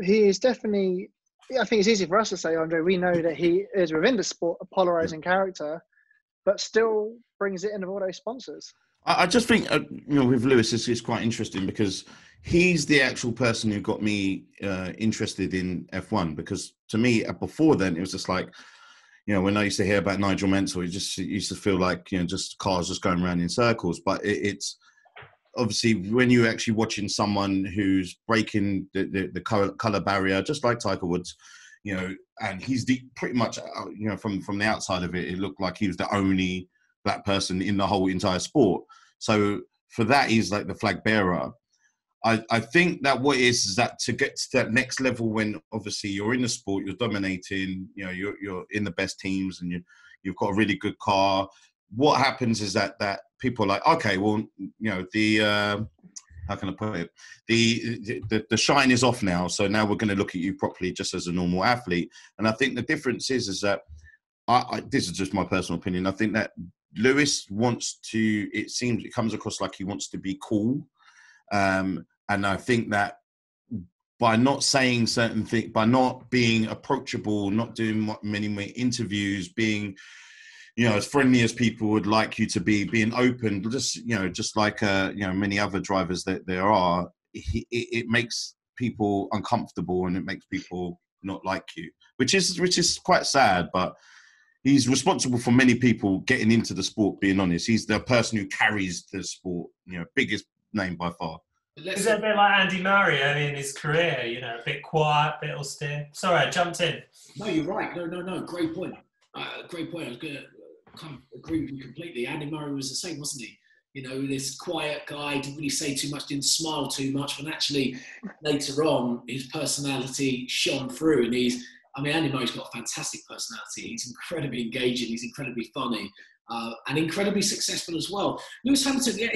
he is definitely, I think it's easy for us to say, Andre, we know that he is within the sport a polarizing character, but still brings it in with all those sponsors. I just think, with Lewis, it's quite interesting because he's the actual person who got me interested in F1. Because to me, before then, it was just like, when I used to hear about Nigel Mansell, it used to feel like, just cars just going around in circles. But it's obviously when you're actually watching someone who's breaking the colour barrier, just like Tiger Woods, and he's pretty much, from the outside of it looked like he was the only black person in the whole entire sport. So for that, he's like the flag bearer. I think that what it is that to get to that next level, when obviously you're in the sport, you're dominating, you're in the best teams, and you've got a really good car. What happens is that people are like, okay, well, how can I put it? The shine is off now, so now we're going to look at you properly just as a normal athlete. And I think the difference is that this is just my personal opinion. I think that Lewis wants to. It comes across like he wants to be cool. And I think that by not saying certain things, by not being approachable, not doing many interviews, being, as friendly as people would like you to be, being open, just like, many other drivers that there are, it makes people uncomfortable and it makes people not like you, which is quite sad, but he's responsible for many people getting into the sport, being honest. He's the person who carries the sport, biggest name by far. Is it a bit like Andy Murray early in his career, a bit quiet, a bit austere? Sorry, I jumped in. No, you're right. No. Great point. Great point. I was going to kind of agree with you completely. Andy Murray was the same, wasn't he? This quiet guy, didn't really say too much, didn't smile too much, but actually later on, his personality shone through. And Andy Murray's got a fantastic personality. He's incredibly engaging. He's incredibly funny, and incredibly successful as well. Lewis Hamilton,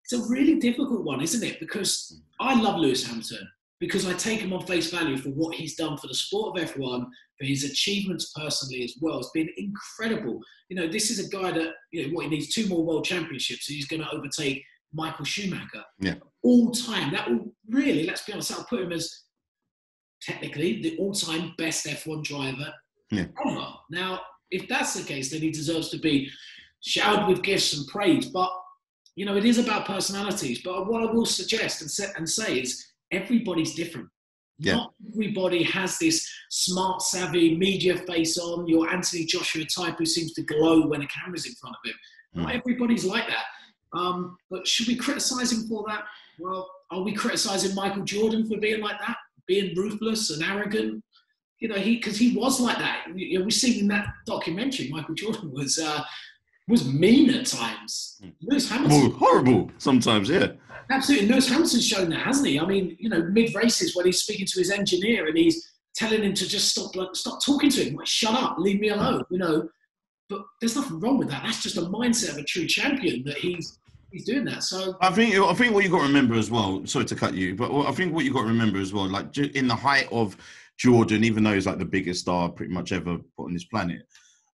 it's a really difficult one, isn't it? Because I love Lewis Hamilton, because I take him on face value for what he's done for the sport of F1, for his achievements personally as well. It's been incredible. This is a guy that, he needs 2 more world championships, so he's going to overtake Michael Schumacher. Yeah. All time. That will really, let's be honest, that'll put him as technically the all-time best F1 driver ever. Now, if that's the case, then he deserves to be showered with gifts and praise. But, you know, it is about personalities. But what I will suggest and say is everybody's different. Yeah. Not everybody has this smart, savvy, media face on, your Anthony Joshua type who seems to glow when a camera's in front of him. Not everybody's like that. But should we criticise him for that? Well, are we criticising Michael Jordan for being like that? Being ruthless and arrogant? You know, because he was like that. You know, we've seen in that documentary, Michael Jordan was mean at times. Lewis Hamilton. Horrible sometimes, yeah. Absolutely. Lewis Hamilton's shown that, hasn't he? I mean, you know, mid-races when he's speaking to his engineer and he's telling him to just stop talking to him. Like, shut up, leave me alone, you know. But there's nothing wrong with that. That's just a mindset of a true champion that he's doing that. So I think what you got to remember as well, sorry to cut you, but I think what you got to remember as well, like in the height of Jordan, even though he's like the biggest star pretty much ever put on this planet,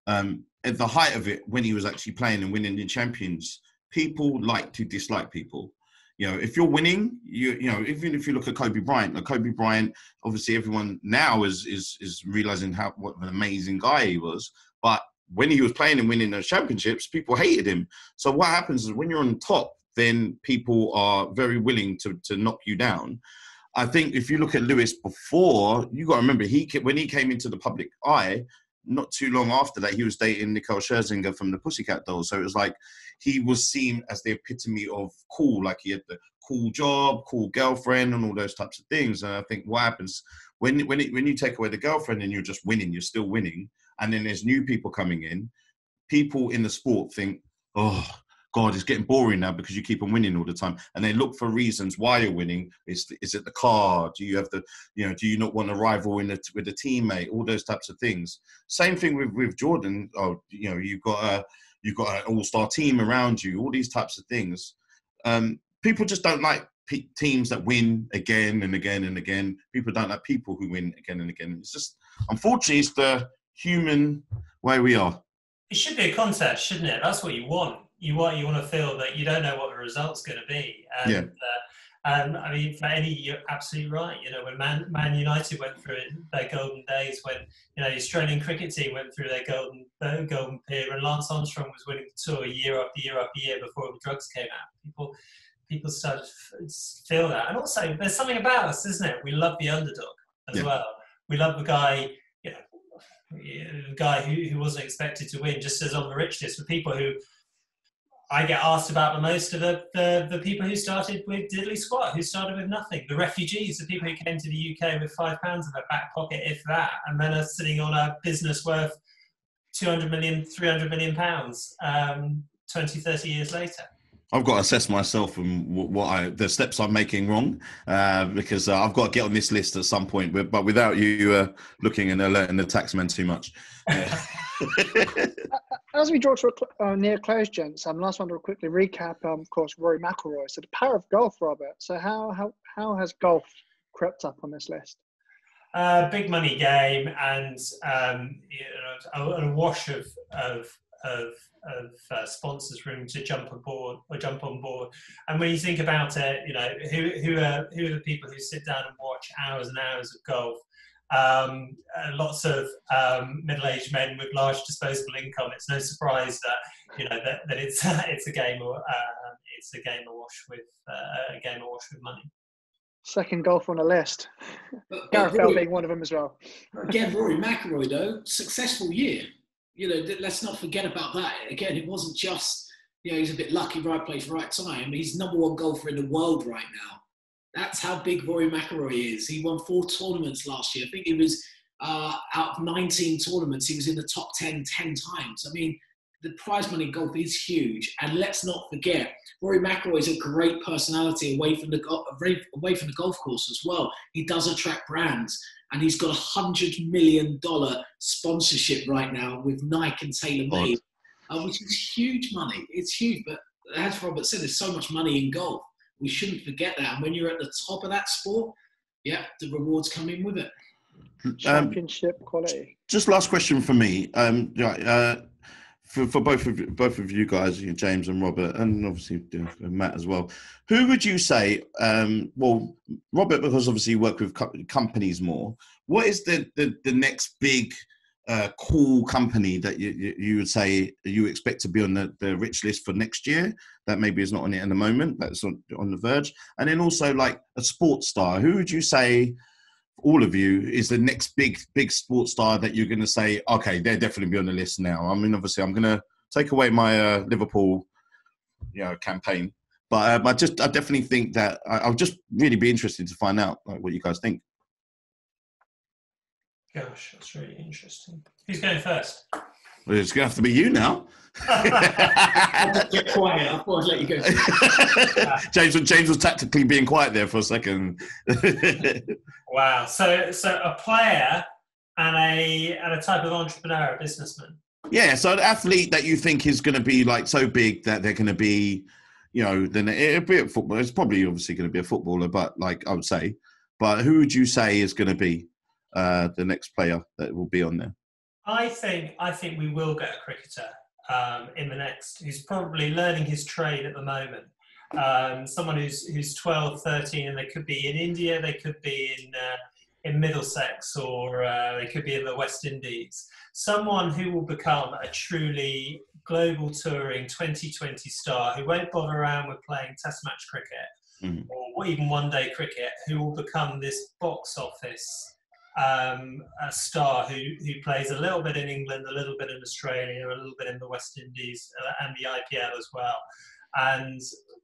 at the height of it, when he was actually playing and winning the champions, people like to dislike people. You know, if you're winning, you know, even if you look at Kobe Bryant, obviously everyone now is realizing what an amazing guy he was. But when he was playing and winning those championships, people hated him. So what happens is when you're on top, then people are very willing to knock you down. I think if you look at Lewis before, you got to remember when he came into the public eye, not too long after that, he was dating Nicole Scherzinger from the Pussycat Dolls. So it was like he was seen as the epitome of cool, like he had the cool job, cool girlfriend, and all those types of things. And I think what happens when you take away the girlfriend and you're just winning, you're still winning, and then there's new people coming in, people in the sport think, oh, God, it's getting boring now because you keep on winning all the time. And they look for reasons why you're winning. Is it the car? Do you have do you not want to rival with a teammate? All those types of things. Same thing with Jordan. Oh, you know, you've got an all-star team around you, all these types of things. People just don't like teams that win again and again and again. People don't like people who win again and again. It's just, unfortunately, it's the human way we are. It should be a contest, shouldn't it? That's what you want. You want to feel that you don't know what the result's going to be. And, I mean, for Eddie, you're absolutely right. You know, when Man United went through their golden days, when, you know, the Australian cricket team went through their golden period, and Lance Armstrong was winning the tour year after year after year before the drugs came out. People started to feel that. And also, there's something about us, isn't it? We love the underdog as well. We love the guy, you know, the guy who wasn't expected to win, just as on the rich list, for people who I get asked about the most of the people who started with diddly squat, who started with nothing. The refugees, the people who came to the UK with £5 in their back pocket, if that, and then are sitting on a business worth 200 million, 300 million pounds 20, 30 years later. I've got to assess myself and the steps I'm making wrong, because I've got to get on this list at some point. But without you looking and alerting the taxman too much. As we draw to a near close, gents, last one to quickly recap. Of course, Rory Mcilroy. So the power of golf, Robert. So how has golf crept up on this list? Big money game, and a wash of sponsors room to jump on board. And when you think about it, you know, who are the people who sit down and watch hours and hours of golf? Lots of middle-aged men with large disposable income. It's no surprise that, you know, that it's a game awash with money. Second golf on the list. Gareth Bell being one of them as well. Again, Rory Mcilroy though, successful year. You know, let's not forget about that. Again, it wasn't just, you know, he's a bit lucky, right place, right time. He's number one golfer in the world right now. That's how big Rory Mcilroy is. He won 4 tournaments last year. I think he was out of 19 tournaments, he was in the top 10 times. I mean, the prize money in golf is huge. And let's not forget, Rory Mcilroy is a great personality away from the golf course as well. He does attract brands. And he's got $100 million sponsorship right now with Nike and TaylorMade, which is huge money. It's huge. But as Robert said, there's so much money in golf. We shouldn't forget that. And when you're at the top of that sport, yeah, the rewards come in with it. Championship quality. Just last question for me. for both of you guys, James and Robert, and obviously Matt as well. Who would you say? Well, Robert, because obviously you work with companies more. What is the next big cool company that you would say you expect to be on the rich list for next year? That maybe is not on it at the moment, but it's on the verge. And then also like a sports star. Who would you say? All of you is the next big sports star that you're going to say, okay, they're definitely be on the list now. I mean, obviously, I'm going to take away my Liverpool, campaign, but I definitely think that I'll just really be interested to find out like what you guys think. Gosh, that's really interesting. Who's going first? Well, it's going to have to be you now. I'll just get quiet. I thought I'd let you go. James was tactically being quiet there for a second. Wow. So a player and a type of entrepreneur, a businessman. Yeah. So an athlete that you think is going to be like so big that they're going to be, then it'll be a football. It's probably obviously going to be a footballer, but like I would say, but who would you say is going to be the next player that will be on there? I think we will get a cricketer in the next, who's probably learning his trade at the moment. Someone who's 12, 13, and they could be in India, they could be in Middlesex, or they could be in the West Indies. Someone who will become a truly global touring 2020 star, who won't bother around with playing test match cricket or even one-day cricket, who will become this box office a star who plays a little bit in England, a little bit in Australia, a little bit in the West Indies, and the IPL as well. And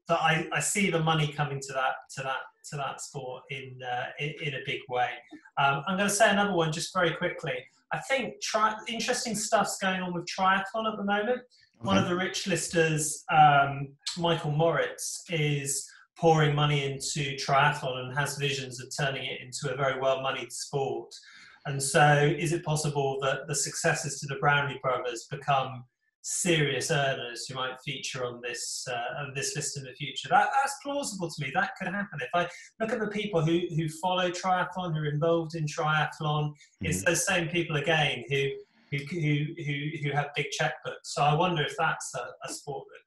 I see the money coming to that sport in a big way. I'm going to say another one just very quickly. I think interesting stuff's going on with triathlon at the moment. Okay. One of the rich listers, Michael Moritz, is pouring money into triathlon and has visions of turning it into a very well-moneyed sport. And so is it possible that the successors to the Brownlee brothers become serious earners who might feature on this list in the future? That's plausible to me. That could happen. If I look at the people who follow triathlon, who are involved in triathlon, it's those same people again who have big checkbooks. So I wonder if that's a sport that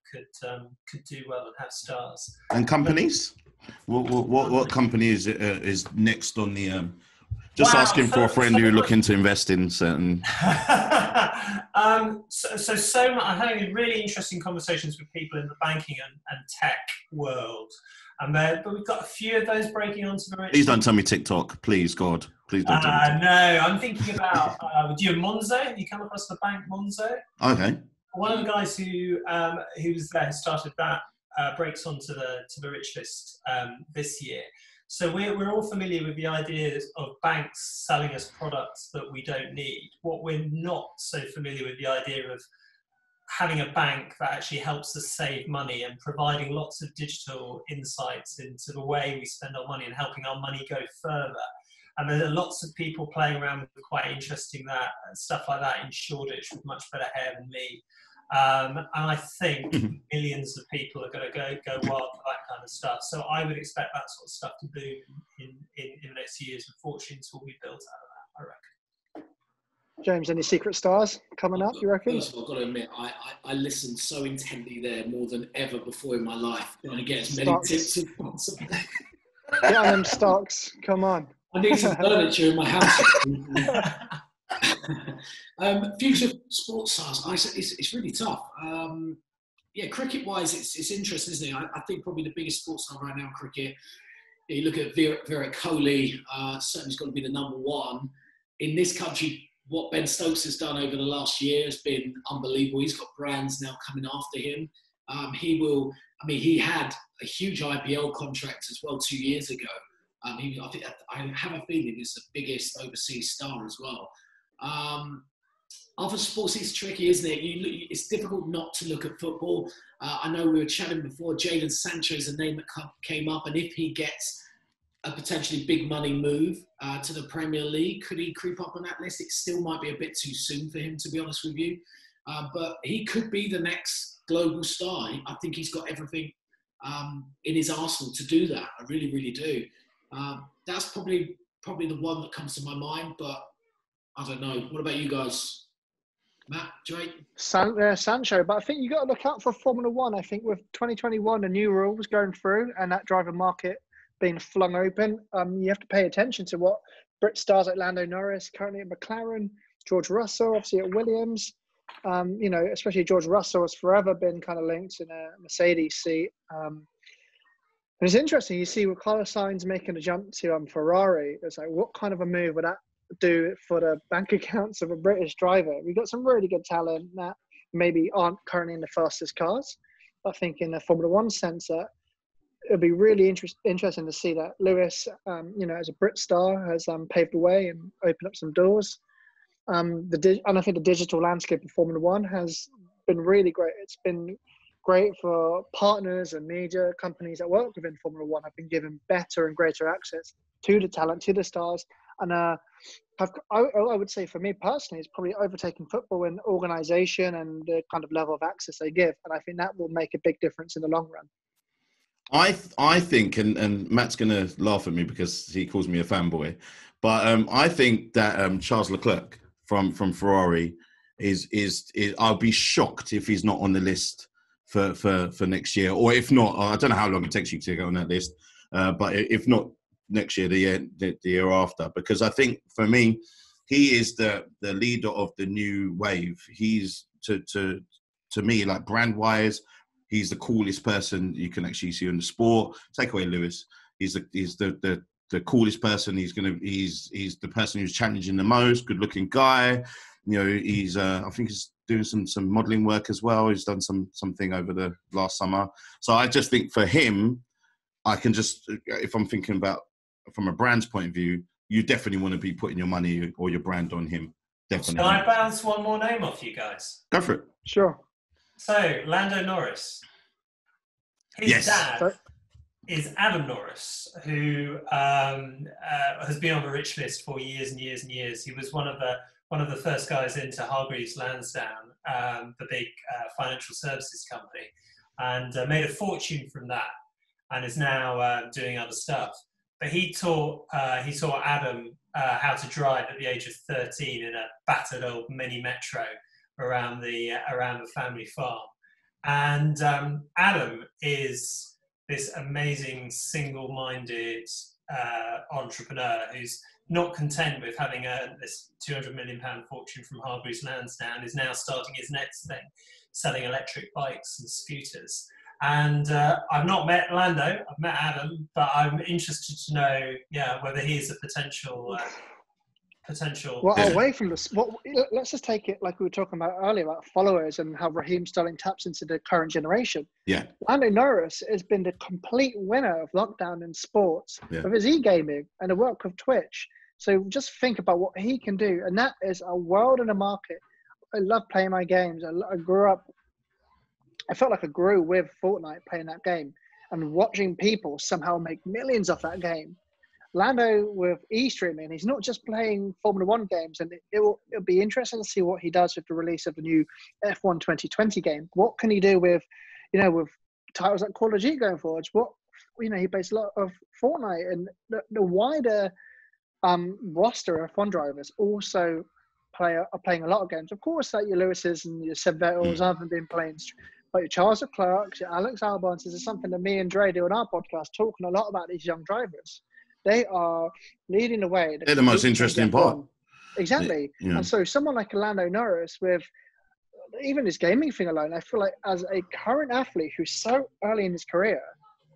could do well and have stars. And companies? What company is next on the? Just asking for a friend who looking to invest in certain. So much. I'm having really interesting conversations with people in the banking and tech world. But we've got a few of those breaking onto the. Please don't tell me TikTok, please, God. Please don't tell me TikTok. No, I'm thinking about. Do you Monzo? Have you come across the bank Monzo? Okay. One of the guys who was there, who started that, breaks onto the rich list this year. So we're all familiar with the ideas of banks selling us products that we don't need. What we're not so familiar with the idea of having a bank that actually helps us save money and providing lots of digital insights into the way we spend our money and helping our money go further. And there are lots of people playing around with quite interesting stuff like that in Shoreditch with much better hair than me. And I think millions of people are going to go wild for that kind of stuff. So I would expect that sort of stuff to boom in the next few years, and fortunes will be built out of that, I reckon. James, any secret stars coming up, you reckon? First of all, I've got to admit, I listened so intently there more than ever before in my life, trying to get as many tips as possible. Get on them Stokes, come on. I need some furniture in my house. Future sports stars, it's really tough. Cricket-wise, it's interesting, isn't it? I think probably the biggest sports star right now in cricket, you look at Virat Kohli, certainly he's got to be the number one. In this country, what Ben Stokes has done over the last year has been unbelievable. He's got brands now coming after him. He had a huge IPL contract as well 2 years ago. I have a feeling he's the biggest overseas star as well. Other sports, it's tricky, isn't it? It's difficult not to look at football. I know we were chatting before, Jadon Sancho is a name that came up, and if he gets a potentially big money move to the Premier League, could he creep up on that list? It still might be a bit too soon for him, to be honest with you. But he could be the next global star. I think he's got everything in his arsenal to do that. I really, really do. That's probably the one that comes to my mind, but I don't know. What about you guys? Matt, Drake? Sancho, but I think you got to look out for Formula One. I think with 2021, the new rules going through and that driver market being flung open, you have to pay attention to what Brit stars like Lando Norris, currently at McLaren, George Russell, obviously at Williams. Especially George Russell has forever been kind of linked in a Mercedes seat. And it's interesting, you see with Carlos Sainz making a jump to Ferrari, it's like, what kind of a move would that do for the bank accounts of a British driver? We've got some really good talent that maybe aren't currently in the fastest cars. I think in the Formula One sense, it'll be really interesting to see that Lewis, as a Brit star, has paved the way and opened up some doors. And I think the digital landscape of Formula One has been really great. It's been great for partners and media companies that work within Formula One have been given better and greater access to the talent, to the stars. And I would say for me personally, it's probably overtaken football in organisation and the kind of level of access they give. And I think that will make a big difference in the long run. I think, and Matt's going to laugh at me because he calls me a fanboy, but I think that Charles Leclerc from Ferrari is I'll be shocked if he's not on the list for next year, or if not, I don't know how long it takes you to get on that list, but if not next year, the year after, because I think for me, he is the leader of the new wave. He's to me, like brand wise, he's the coolest person you can actually see in the sport. Take away Lewis, he's the coolest person. He's the person who's challenging the most, good looking guy. He's I think he's doing some modelling work as well. He's done something over the last summer. So I just think for him, I can just, if I'm thinking about from a brand's point of view, you definitely want to be putting your money or your brand on him. Definitely. Can I bounce one more name off you guys? Go for it. Sure. So, Lando Norris. His dad is Adam Norris, who has been on the rich list for years and years and years. He was one of the first guys into Hargreaves Lansdown, the big financial services company, and made a fortune from that, and is now doing other stuff. But he taught Adam how to drive at the age of 13 in a battered old mini Metro around the family farm. And Adam is this amazing single-minded entrepreneur who's not content with having earned this £200 million fortune from Hargreaves Lansdown, is now starting his next thing, selling electric bikes and scooters. And I've not met Lando, I've met Adam, but I'm interested to know, whether he is a potential. Well, away from this, let's just take it like we were talking about earlier about followers and how Raheem Sterling taps into the current generation. Yeah. Lando Norris has been the complete winner of lockdown in sports with his e-gaming and the work of Twitch. So just think about what he can do. And that is a world and a market. I love playing my games. I felt like I grew with Fortnite playing that game and watching people somehow make millions off that game. Lando with e-streaming, he's not just playing Formula One games, and it'll be interesting to see what he does with the release of the new F1 2020 game. What can he do with titles like Call of Duty going forward? He plays a lot of Fortnite, and the wider roster of F1 drivers also are playing a lot of games. Of course, like your Lewises and your Seb Vettels haven't been playing, but your Charles Leclerc, your Alex Albons, is something that me and Dre do on our podcast, talking a lot about these young drivers. They are leading the way. They're the most interesting part. Exactly. Yeah. And so someone like Lando Norris, with even his gaming thing alone, I feel like as a current athlete who's so early in his career,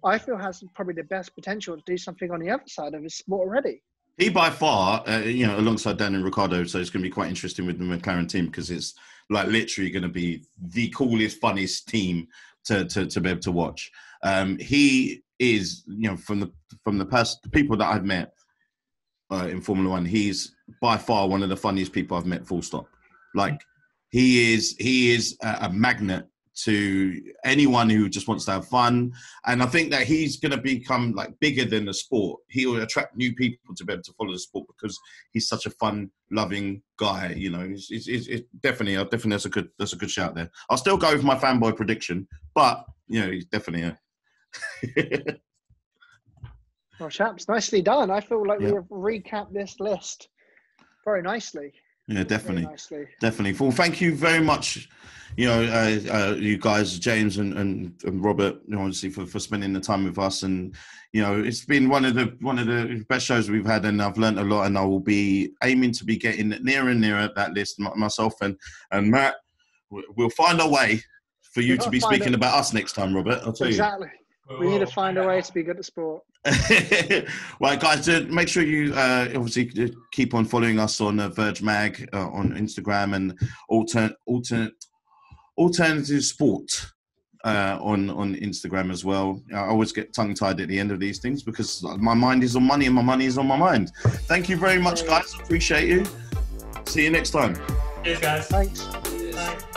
I feel has probably the best potential to do something on the other side of his sport already. He by far, alongside Daniel Ricciardo, so it's going to be quite interesting with the McLaren team because it's like literally going to be the coolest, funniest team to be able to watch. He is, from the people that I've met in Formula One, he's by far one of the funniest people I've met. Full stop. Like he is a magnet to anyone who just wants to have fun, and I think that he's going to become like bigger than the sport. He will attract new people to be able to follow the sport because he's such a fun-loving guy. It's definitely that's a good shout there. I'll still go with my fanboy prediction, but he's definitely a. Well, chaps, nicely done. I feel like we have recapped this list very nicely. Yeah, definitely. very nicely. Definitely. Well, thank you very much. You know, you guys, James and Robert, you know, obviously for spending the time with us, and you know, it's been one of the best shows we've had, and I've learned a lot, and I will be aiming to be getting nearer and nearer that list myself and Matt. We'll find a way for you to be speaking about us next time, Robert. I'll tell you. Exactly. We need to find a way to be good at sport. Right, guys, make sure you obviously keep on following us on Verge Mag on Instagram, and Alternative Sport on Instagram as well. I always get tongue-tied at the end of these things because my mind is on money and my money is on my mind. Thank you very much, guys. Appreciate you. See you next time. Cheers, guys. Thanks. Cheers. Bye.